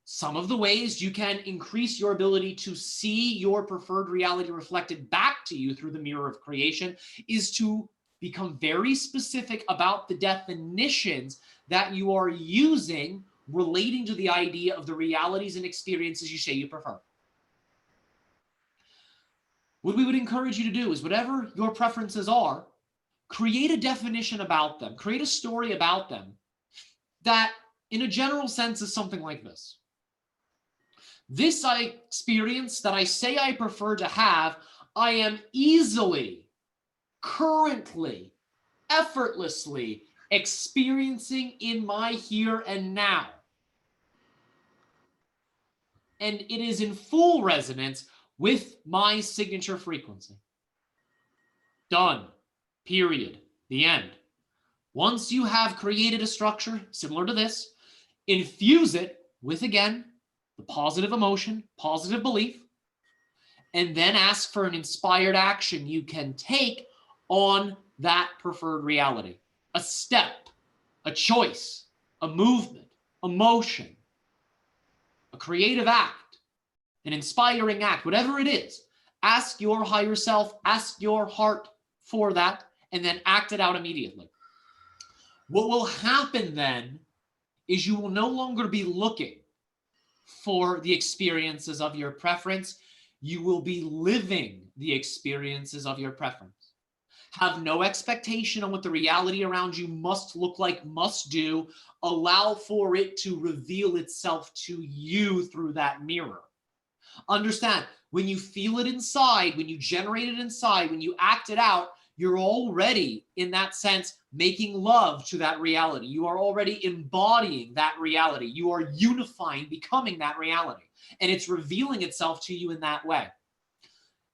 some of the ways you can increase your ability to see your preferred reality reflected back to you through the mirror of creation is to become very specific about the definitions that you are using relating to the idea of the realities and experiences you say you prefer. What we would encourage you to do is, whatever your preferences are, create a definition about them, create a story about them that in a general sense is something like this. This experience that I say I prefer to have, I am easily, currently, effortlessly experiencing in my here and now. And it is in full resonance with my signature frequency. Done. Period. The end. Once you have created a structure similar to this, infuse it with, again, the positive emotion, positive belief, and then ask for an inspired action you can take on that preferred reality. A step, a choice, a movement, a motion, a creative act, an inspiring act, whatever it is. Ask your higher self, ask your heart for that, and then act it out immediately. What will happen then is you will no longer be looking for the experiences of your preference. You will be living the experiences of your preference. Have no expectation on what the reality around you must look like, must do. Allow for it to reveal itself to you through that mirror. Understand, when you feel it inside, when you generate it inside, when you act it out, you're already, in that sense, making love to that reality. You are already embodying that reality. You are unifying, becoming that reality. And it's revealing itself to you in that way.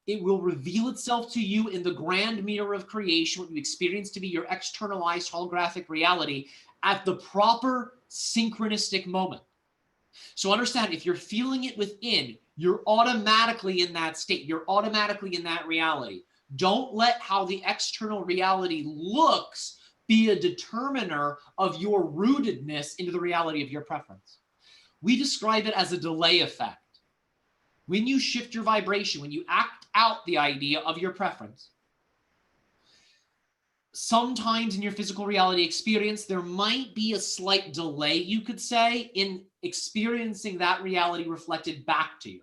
It will reveal itself to you in the grand mirror of creation, what you experience to be your externalized holographic reality at the proper synchronistic moment. So understand, if you're feeling it within, you're automatically in that state. You're automatically in that reality. Don't let how the external reality looks be a determiner of your rootedness into the reality of your preference. We describe it as a delay effect. When you shift your vibration, when you act out the idea of your preference, sometimes in your physical reality experience, there might be a slight delay, you could say, in experiencing that reality reflected back to you.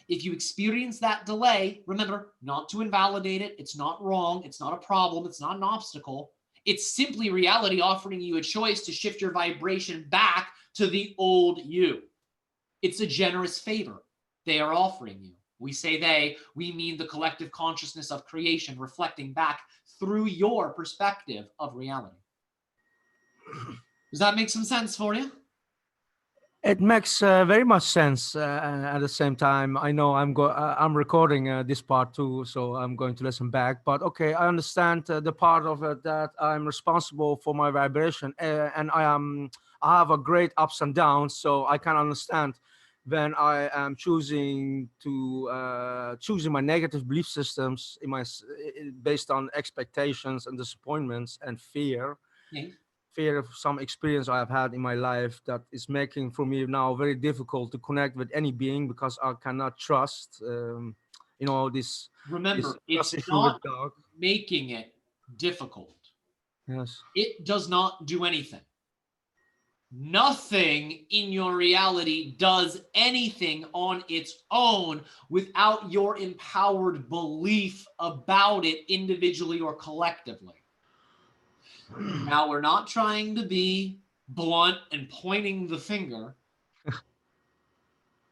If you experience that delay, remember, not to invalidate it. It's not wrong. It's not a problem. It's not an obstacle. It's simply reality offering you a choice to shift your vibration back to the old you. It's a generous favor they are offering you. We say they, we mean the collective consciousness of creation reflecting back through your perspective of reality. Does that make some sense for you? It makes very much sense. At the same time, I know I'm recording this part too, so I'm going to listen back. But okay, I understand the part of it that I'm responsible for my vibration, and I have a great ups and downs. So I can understand when I am choosing my negative belief systems based on expectations and disappointments and fear. Yeah. Fear of some experience I have had in my life that is making for me now very difficult to connect with any being because I cannot trust, this. Remember, this it's issue not with God. making it difficult. Yes. It does not do anything. Nothing in your reality does anything on its own without your empowered belief about it individually or collectively. Now, we're not trying to be blunt and pointing the finger,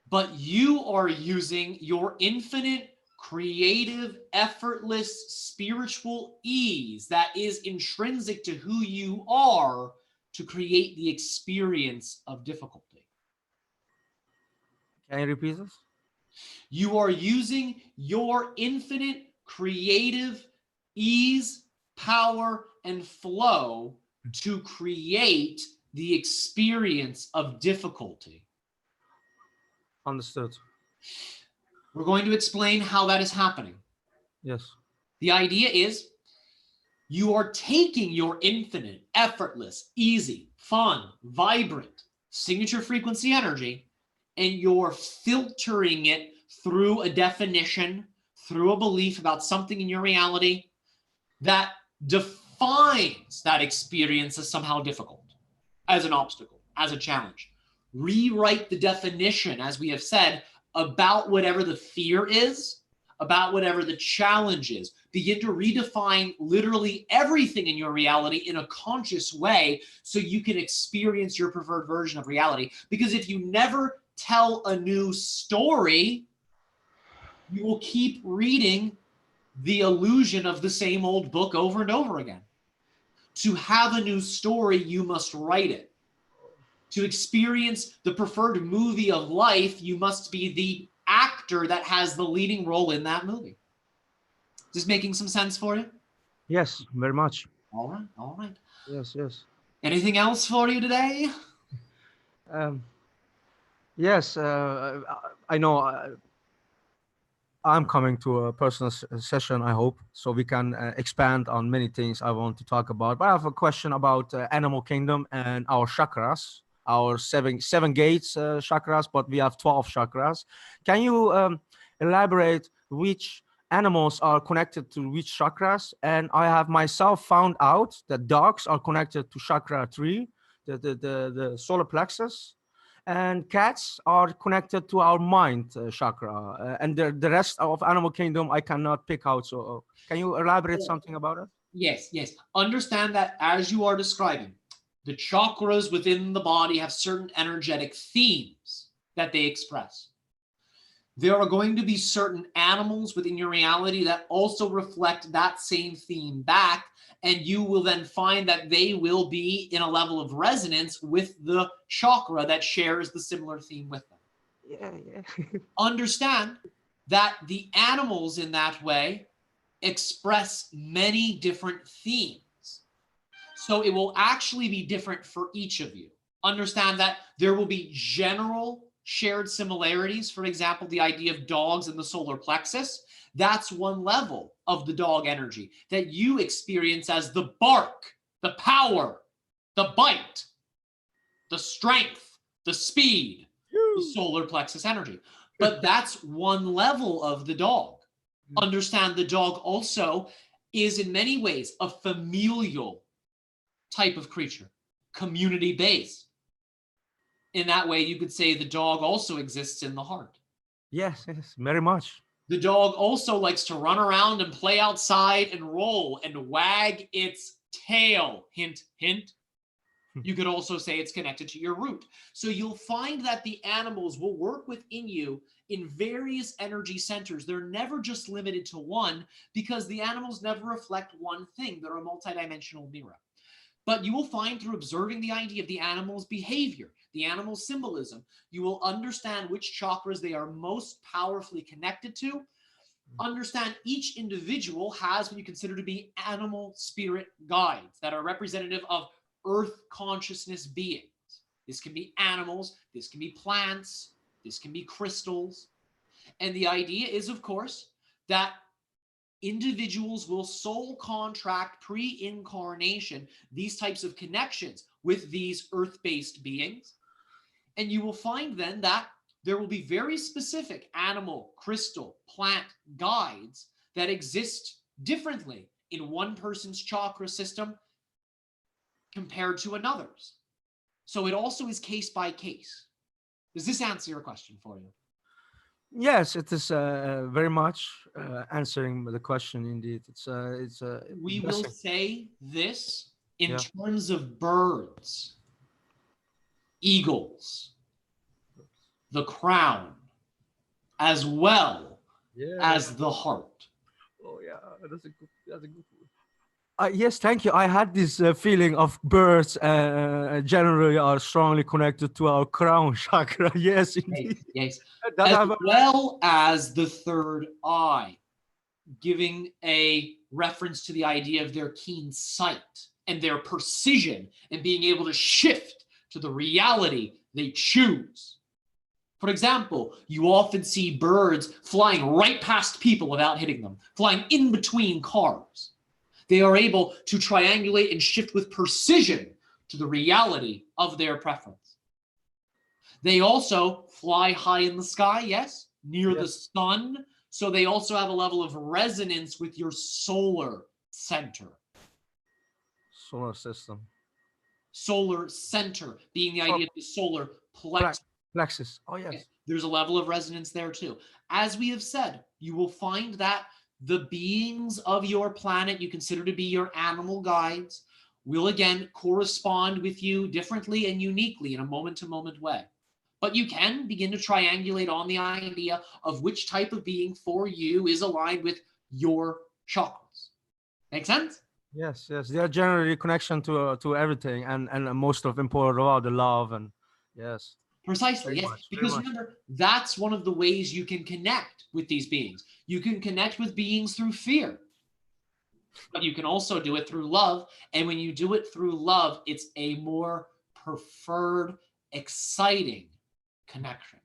but you are using your infinite, creative, effortless, spiritual ease that is intrinsic to who you are to create the experience of difficulty. Can you repeat this? You are using your infinite, creative ease, power, and flow to create the experience of difficulty. Understood. We're going to explain how that is happening. Yes. The idea is you are taking your infinite, effortless, easy, fun, vibrant, signature frequency energy, and you're filtering it through a definition, through a belief about something in your reality that defines that experience as somehow difficult, as an obstacle, as a challenge. Rewrite the definition, as we have said, about whatever the fear is, about whatever the challenge is. Begin to redefine literally everything in your reality in a conscious way so you can experience your preferred version of reality. Because if you never tell a new story, you will keep reading the illusion of the same old book over and over again. To have a new story, you must write it. To experience the preferred movie of life, you must be the actor that has the leading role in that movie. Is this making some sense for you? Yes, very much. All right, all right. Yes, yes. Anything else for you today? Yes, I know. I'm coming to a personal session, I hope, so we can expand on many things I want to talk about. But I have a question about animal kingdom and our chakras, our seven gates chakras, but we have 12 chakras. Can you elaborate which animals are connected to which chakras? And I have myself found out that dogs are connected to chakra 3, the solar plexus. And cats are connected to our mind chakra, and the rest of animal kingdom I cannot pick out. So can you elaborate something about it? Yes, yes. Understand that as you are describing, the chakras within the body have certain energetic themes that they express. There are going to be certain animals within your reality that also reflect that same theme back, and you will then find that they will be in a level of resonance with the chakra that shares the similar theme with them. Yeah. Understand that the animals in that way express many different themes. So it will actually be different for each of you. Understand that there will be general shared similarities. For example, the idea of dogs in the solar plexus, that's one level of the dog energy that you experience as the bark, the power, the bite, the strength, the speed, the solar plexus energy. But that's one level of the dog. Understand the dog also is in many ways a familial type of creature, community-based. In that way, you could say the dog also exists in the heart. Yes, very much. The dog also likes to run around and play outside and roll and wag its tail. Hint, hint. You could also say it's connected to your root. So you'll find that the animals will work within you in various energy centers. They're never just limited to one because the animals never reflect one thing. They're a multidimensional mirror. But you will find through observing the idea of the animal's behavior, the animal's symbolism, you will understand which chakras they are most powerfully connected to. Understand each individual has what you consider to be animal spirit guides that are representative of earth consciousness beings. This can be animals, this can be plants, this can be crystals. And the idea is, of course, that individuals will soul contract pre-incarnation these types of connections with these earth-based beings. And you will find then that there will be very specific animal, crystal, plant guides that exist differently in one person's chakra system compared to another's. So it also is case by case. Does this answer your question for you? Yes, it is very much answering the question. Indeed, it's we will say this in Yeah. terms of birds, eagles, the crown, as well as the heart. Oh yeah, that's a good one. Yes, thank you. I had this feeling of birds generally are strongly connected to our crown chakra. Yes, indeed. Yes. That As I've- well as the third eye, giving a reference to the idea of their keen sight and their precision and being able to shift to the reality they choose. For example, you often see birds flying right past people without hitting them, flying in between cars. They are able to triangulate and shift with precision to the reality of their preference. They also fly high in the sky, yes, near the sun. So they also have a level of resonance with your solar center. Solar system. Solar center being the idea of the solar plexus. Plexus. Oh, yes. There's a level of resonance there too. As we have said, you will find that the beings of your planet you consider to be your animal guides will again correspond with you differently and uniquely in a moment-to-moment way. But you can begin to triangulate on the idea of which type of being for you is aligned with your chakras. Make sense? Yes, yes. They are generally connection to everything, and most of important of all the love and yes. Precisely, Very yes. much, very Because much. remember, that's one of the ways you can connect with these beings. You can connect with beings through fear, but you can also do it through love. And when you do it through love, it's a more preferred, exciting connection.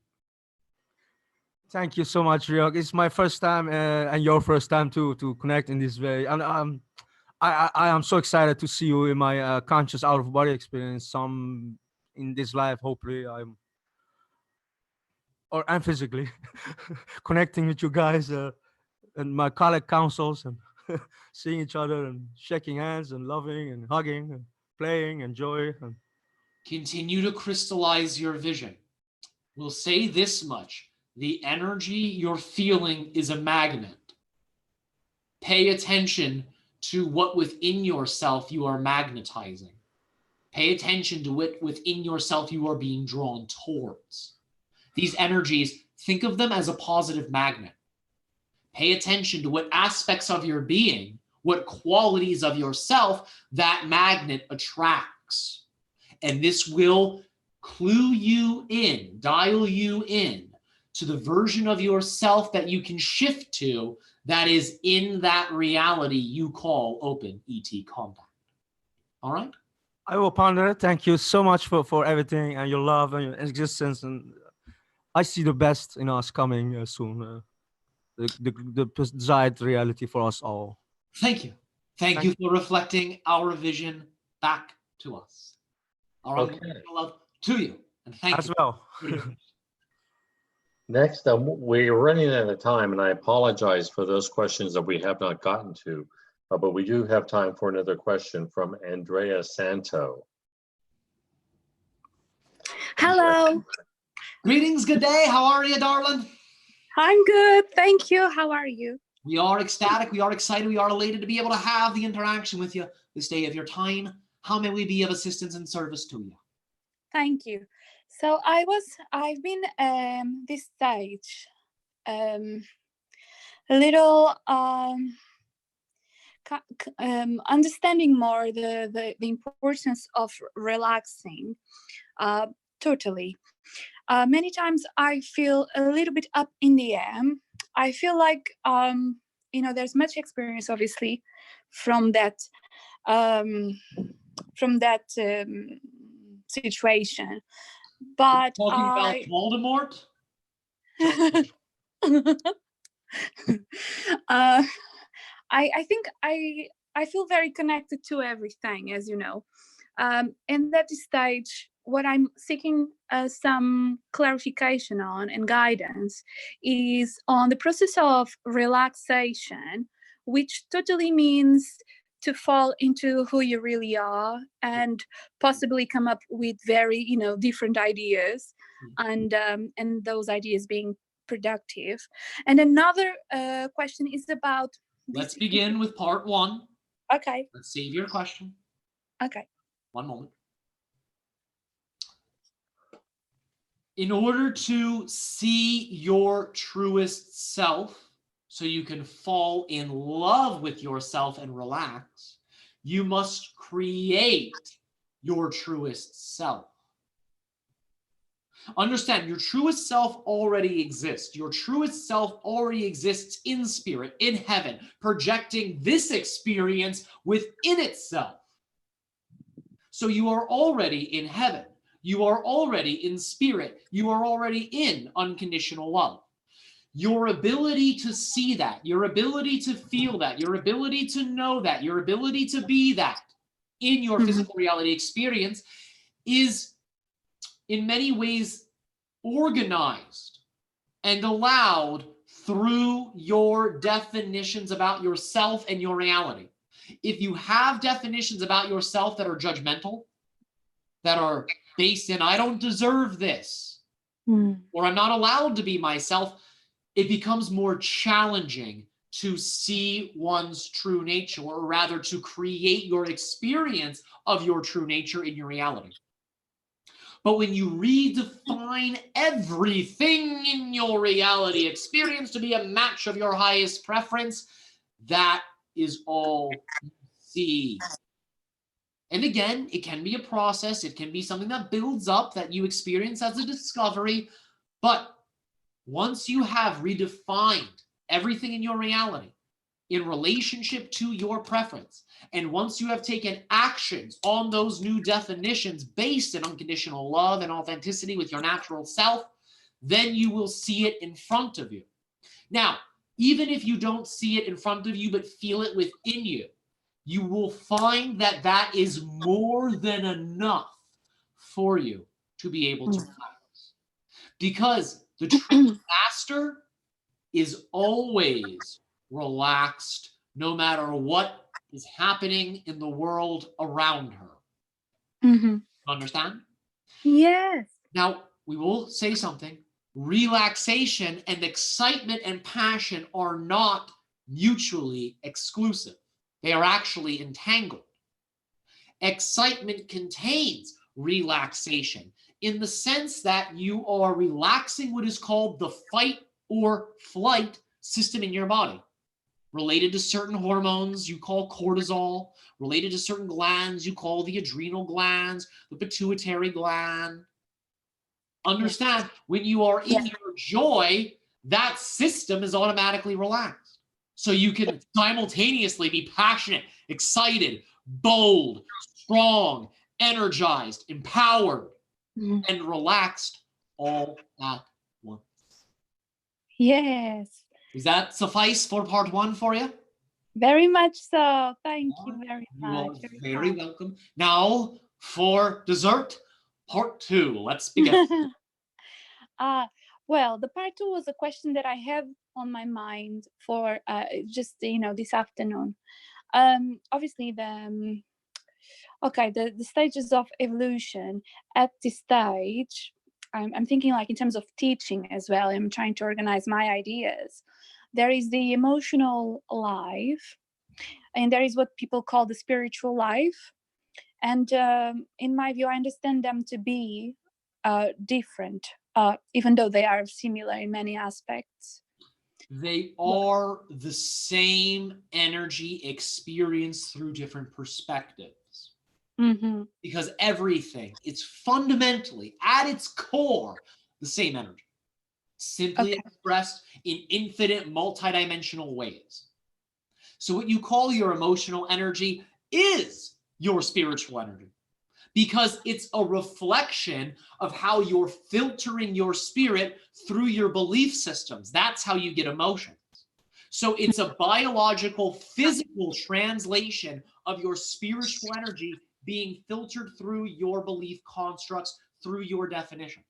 Thank you so much, Ryok. It's my first time and your first time to connect in this way. And I am so excited to see you in my conscious out of body experience. Some in this life, hopefully, and physically connecting with you guys and my colleague councils and seeing each other and shaking hands and loving and hugging and playing and joy. And Continue to crystallize your vision. We'll say this much. The energy you're feeling is a magnet. Pay attention to what within yourself you are magnetizing. Pay attention to what within yourself you are being drawn towards. These energies, think of them as a positive magnet. Pay attention to what aspects of your being, what qualities of yourself that magnet attracts. And this will clue you in, dial you in to the version of yourself that you can shift to that is in that reality you call open ET contact. All right? I will ponder it. Thank you so much for everything and your love and your existence. And I see the best in us coming soon. The desired reality for us all. Thank you. Thank you for reflecting our vision back to us. Our unconditional love to you. And thank as you. well. Next, we're running out of time, and I apologize for those questions that we have not gotten to, but we do have time for another question from Andrea Santo. Hello. Greetings, good day. How are you, darling? I'm good. Thank you. How are you? We are ecstatic. We are excited. We are elated to be able to have the interaction with you this day of your time. How may we be of assistance and service to you? Thank you. So I've been this stage a little understanding more the importance of relaxing totally. Many times I feel a little bit up in the air. I feel like there's much experience obviously from that situation, but talking about Voldemort. I think I feel very connected to everything, as you know. And at this stage, what I'm seeking some clarification on and guidance is on the process of relaxation, which totally means to fall into who you really are and possibly come up with very, different ideas, and those ideas being productive. And another question is about. Let's begin with part one. Okay. Let's save your question. Okay. One moment. In order to see your truest self, so you can fall in love with yourself and relax, you must create your truest self. Understand, your truest self already exists. Your truest self already exists in spirit, in heaven, projecting this experience within itself. So you are already in heaven. You are already in spirit. You are already in unconditional love. Your ability to see that, your ability to feel that, your ability to know that, your ability to be that in your physical reality experience is in many ways organized and allowed through your definitions about yourself and your reality. If you have definitions about yourself that are judgmental, that are based in, I don't deserve this, or I'm not allowed to be myself, it becomes more challenging to see one's true nature, or rather to create your experience of your true nature in your reality. But when you redefine everything in your reality experience to be a match of your highest preference, that is all you see. And again, it can be a process. It can be something that builds up, that you experience as a discovery. But once you have redefined everything in your reality in relationship to your preference, and once you have taken actions on those new definitions based in unconditional love and authenticity with your natural self, then you will see it in front of you. Now, even if you don't see it in front of you, but feel it within you, you will find that that is more than enough for you to be able to practice. Because the true master is always relaxed, no matter what is happening in the world around her. Understand? Yes. Now, we will say something. Relaxation and excitement and passion are not mutually exclusive. They are actually entangled. Excitement contains relaxation in the sense that you are relaxing what is called the fight or flight system in your body, related to certain hormones you call cortisol, related to certain glands you call the adrenal glands, the pituitary gland. Understand, when you are in your joy, that system is automatically relaxed. So you can simultaneously be passionate, excited, bold, strong, energized, empowered, and relaxed all at once. Yes. Does that suffice for part one for you? Very much so. Thank you very much. You are very welcome. Now, for dessert, part two. Let's begin. Well, the part two was a question that I have on my mind for just this afternoon. Obviously, the stages of evolution at this stage. I'm thinking like in terms of teaching as well. I'm trying to organize my ideas. There is the emotional life, and there is what people call the spiritual life. And in my view, I understand them to be different, even though they are similar in many aspects. They are the same energy experienced through different perspectives. Because everything is fundamentally, at its core, the same energy, simply expressed in infinite multidimensional ways. So what you call your emotional energy is your spiritual energy, because it's a reflection of how you're filtering your spirit through your belief systems. That's how you get emotions. So it's a biological, physical translation of your spiritual energy being filtered through your belief constructs, through your definitions.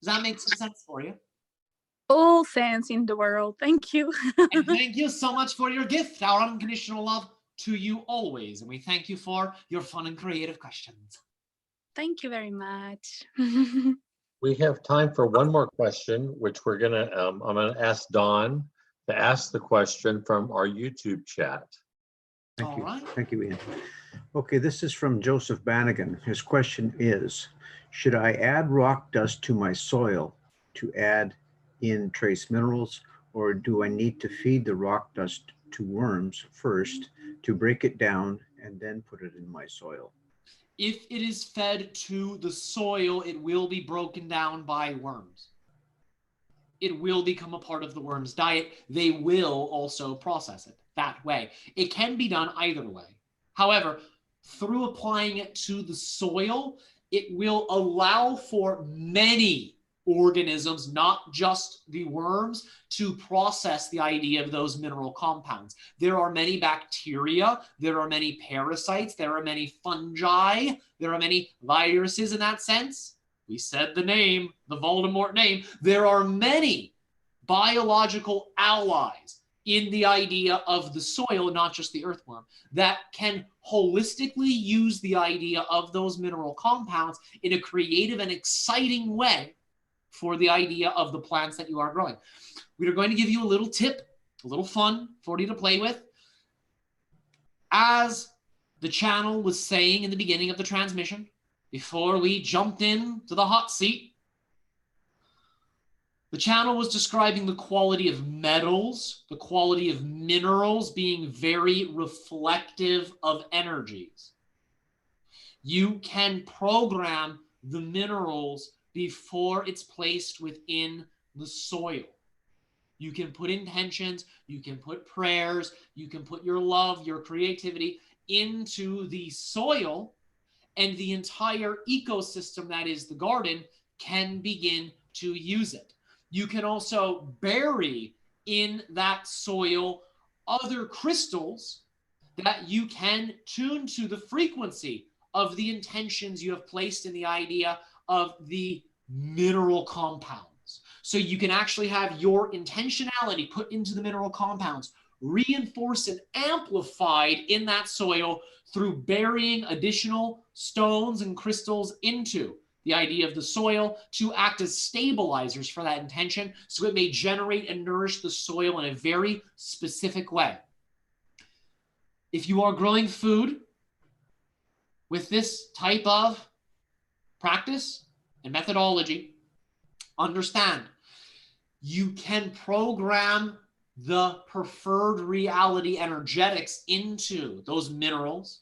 Does that make some sense for you? All sense in the world. Thank you. And thank you so much for your gift, our unconditional love. to you always. And we thank you for your fun and creative questions. Thank you very much. We have time for one more question, which we're gonna, I'm gonna ask Dawn to ask the question from our YouTube chat. Thank you. Thank you, Ian. Okay, this is from Joseph Bannigan. His question is, should I add rock dust to my soil to add in trace minerals, or do I need to feed the rock dust to worms first to break it down and then put it in my soil? If it is fed to the soil, it will be broken down by worms. It will become a part of the worm's diet. They will also process it that way. It can be done either way. However, through applying it to the soil, it will allow for many organisms, not just the worms, to process the idea of those mineral compounds. There are many bacteria, there are many parasites, there are many fungi, there are many viruses in that sense. We said the name, the Voldemort name. There are many biological allies in the idea of the soil, not just the earthworm, that can holistically use the idea of those mineral compounds in a creative and exciting way for the idea of the plants that you are growing. We are going to give you a little tip, a little fun for you to play with. As the channel was saying in the beginning of the transmission, before we jumped in to the hot seat, the channel was describing the quality of metals, the quality of minerals being very reflective of energies. You can program the minerals before it's placed within the soil. You can put intentions, you can put prayers, you can put your love, your creativity into the soil, and the entire ecosystem that is the garden can begin to use it. You can also bury in that soil other crystals that you can tune to the frequency of the intentions you have placed in the idea of the mineral compounds. So you can actually have your intentionality put into the mineral compounds, reinforced and amplified in that soil through burying additional stones and crystals into the idea of the soil to act as stabilizers for that intention, so it may generate and nourish the soil in a very specific way. If you are growing food with this type of practice and methodology, understand you can program the preferred reality energetics into those minerals,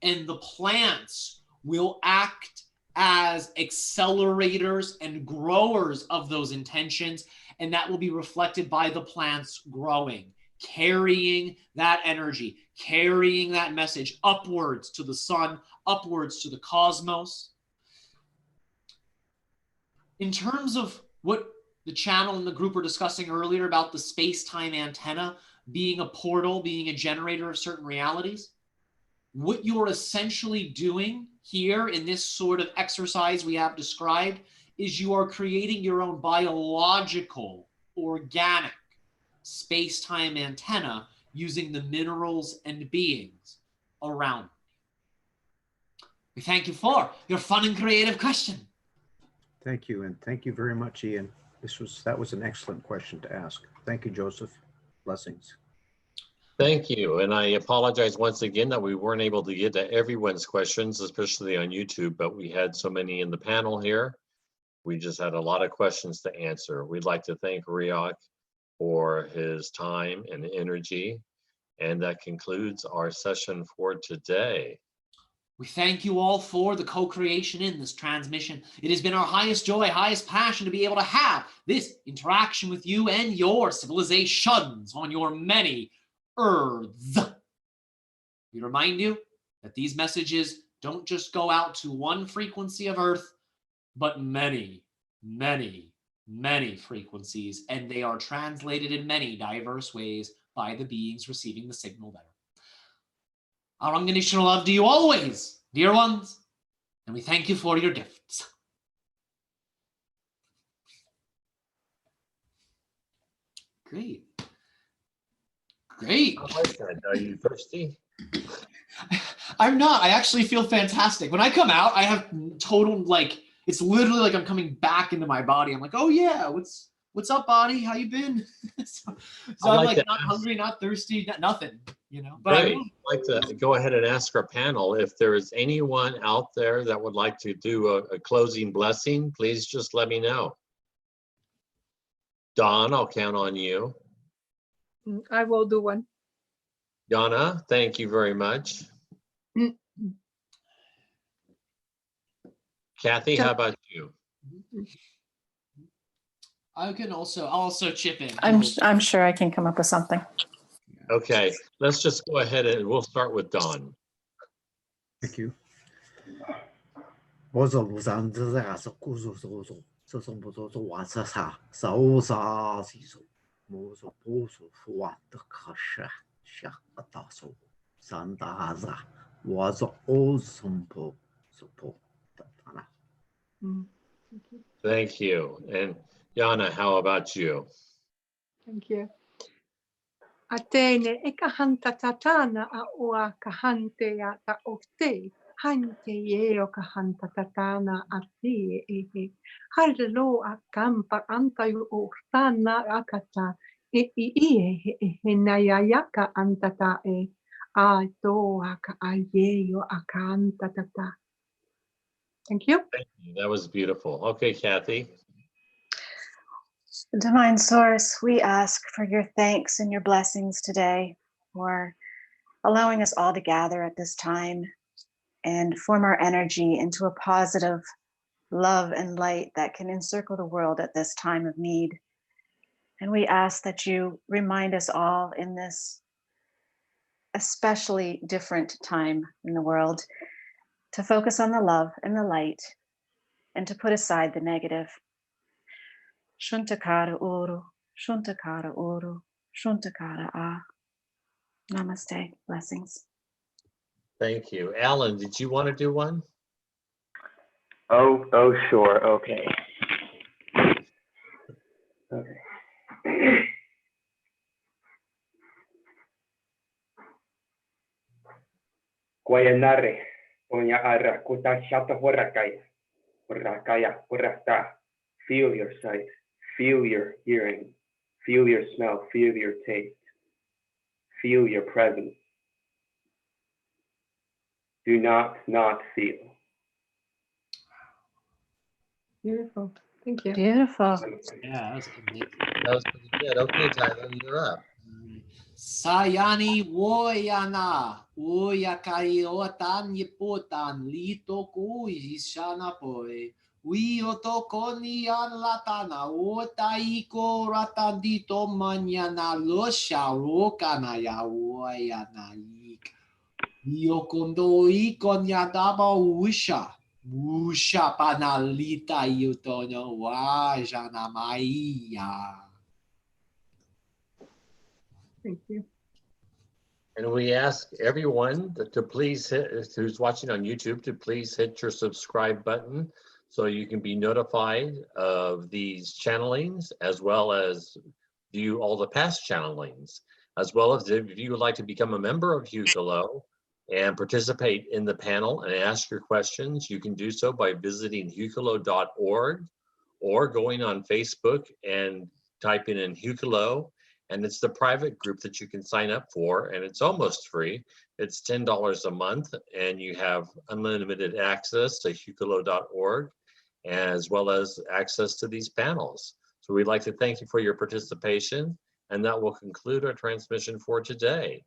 and the plants will act as accelerators and growers of those intentions, and that will be reflected by the plants growing, carrying that energy, carrying that message upwards to the sun, upwards to the cosmos. In terms of what the channel and the group were discussing earlier about the space-time antenna being a portal, being a generator of certain realities, what you're essentially doing here in this sort of exercise we have described is you are creating your own biological, organic space-time antenna using the minerals and beings around. We thank you for your fun and creative question. Thank you, and thank you very much, Ian. That was an excellent question to ask. Thank you, Joseph. Blessings. Thank you, and I apologize once again that we weren't able to get to everyone's questions, especially on YouTube, but we had so many in the panel here. We just had a lot of questions to answer. We'd like to thank 𝗖𝗢𝗡 for his time and energy, and that concludes our session for today. We thank you all for the co-creation in this transmission. It has been our highest joy, highest passion to be able to have this interaction with you and your civilizations on your many Earths. We remind you that these messages don't just go out to one frequency of Earth, but many, many, many frequencies, and they are translated in many diverse ways by the beings receiving the signal there. Our unconditional love to you always, dear ones, and we thank you for your gifts. Great. Great. I like that. Are you thirsty? I'm not. I actually feel fantastic. When I come out, I have total, like, it's literally like I'm coming back into my body. I'm like, oh yeah, what's up, body? How you been? so I'm like not hungry, not thirsty, nothing, you know. But Great. I'd like to go ahead and ask our panel if there is anyone out there that would like to do a closing blessing, please just let me know. Don, I'll count on you. I will do one. Yana, thank you very much. Kathy, how about you? I'll also chip in. I'm sure I can come up with something. Okay, let's just go ahead and we'll start with Don. Thank you. Thank you. And Yana, how about you? Thank you. Atene ekahanta tatana a oa kahante a ta okte. Hante ye o kahanta tatana a te ehe. Harlo a kampa antayu o tana akata. E e nayayaka antata e. A to aka ayeyo akanta tata. Thank you. Thank you. That was beautiful. Okay, Kathy. Divine Source, we ask for your thanks and your blessings today for allowing us all to gather at this time and form our energy into a positive love and light that can encircle the world at this time of need. And we ask that you remind us all in this especially different time in the world to focus on the love and the light and to put aside the negative. 𝗖𝗢𝗡𝗧𝗘𝗡𝗧 uru, 𝗖𝗢𝗡𝗧𝗧 uru, 𝗖𝗢𝗡𝗧𝗧. Namaste. Blessings. Thank you. Alan, did you want to do one? Oh, sure. Okay. Guayanare, onya ara, kuta shata horakaya, horata. Feel your sight, feel your hearing, feel your smell, feel your taste, feel your presence. Do not feel. Beautiful. Thank you. Beautiful. Yeah, that was amazing. That was pretty good. Okay, Tyler, you're up. Sayani woyana, oyakai otan yipotan, lito kui shana poi. We otokoni an latana, otaiko ratandito mañana losha rokana ya woyana ik. Yokondo ikon yadaba usha. Usha panalita yutono wajana maia. Thank you. And we ask everyone to please who's watching on YouTube to please hit your subscribe button so you can be notified of these channelings as well as view all the past channelings, as well as if you would like to become a member of Hucolo and participate in the panel and ask your questions, you can do so by visiting hucolo.org or going on Facebook and typing in Hucolo. And it's the private group that you can sign up for, and it's almost free. It's $10 a month, and you have unlimited access to hucolo.org, as well as access to these panels. So we'd like to thank you for your participation, and that will conclude our transmission for today.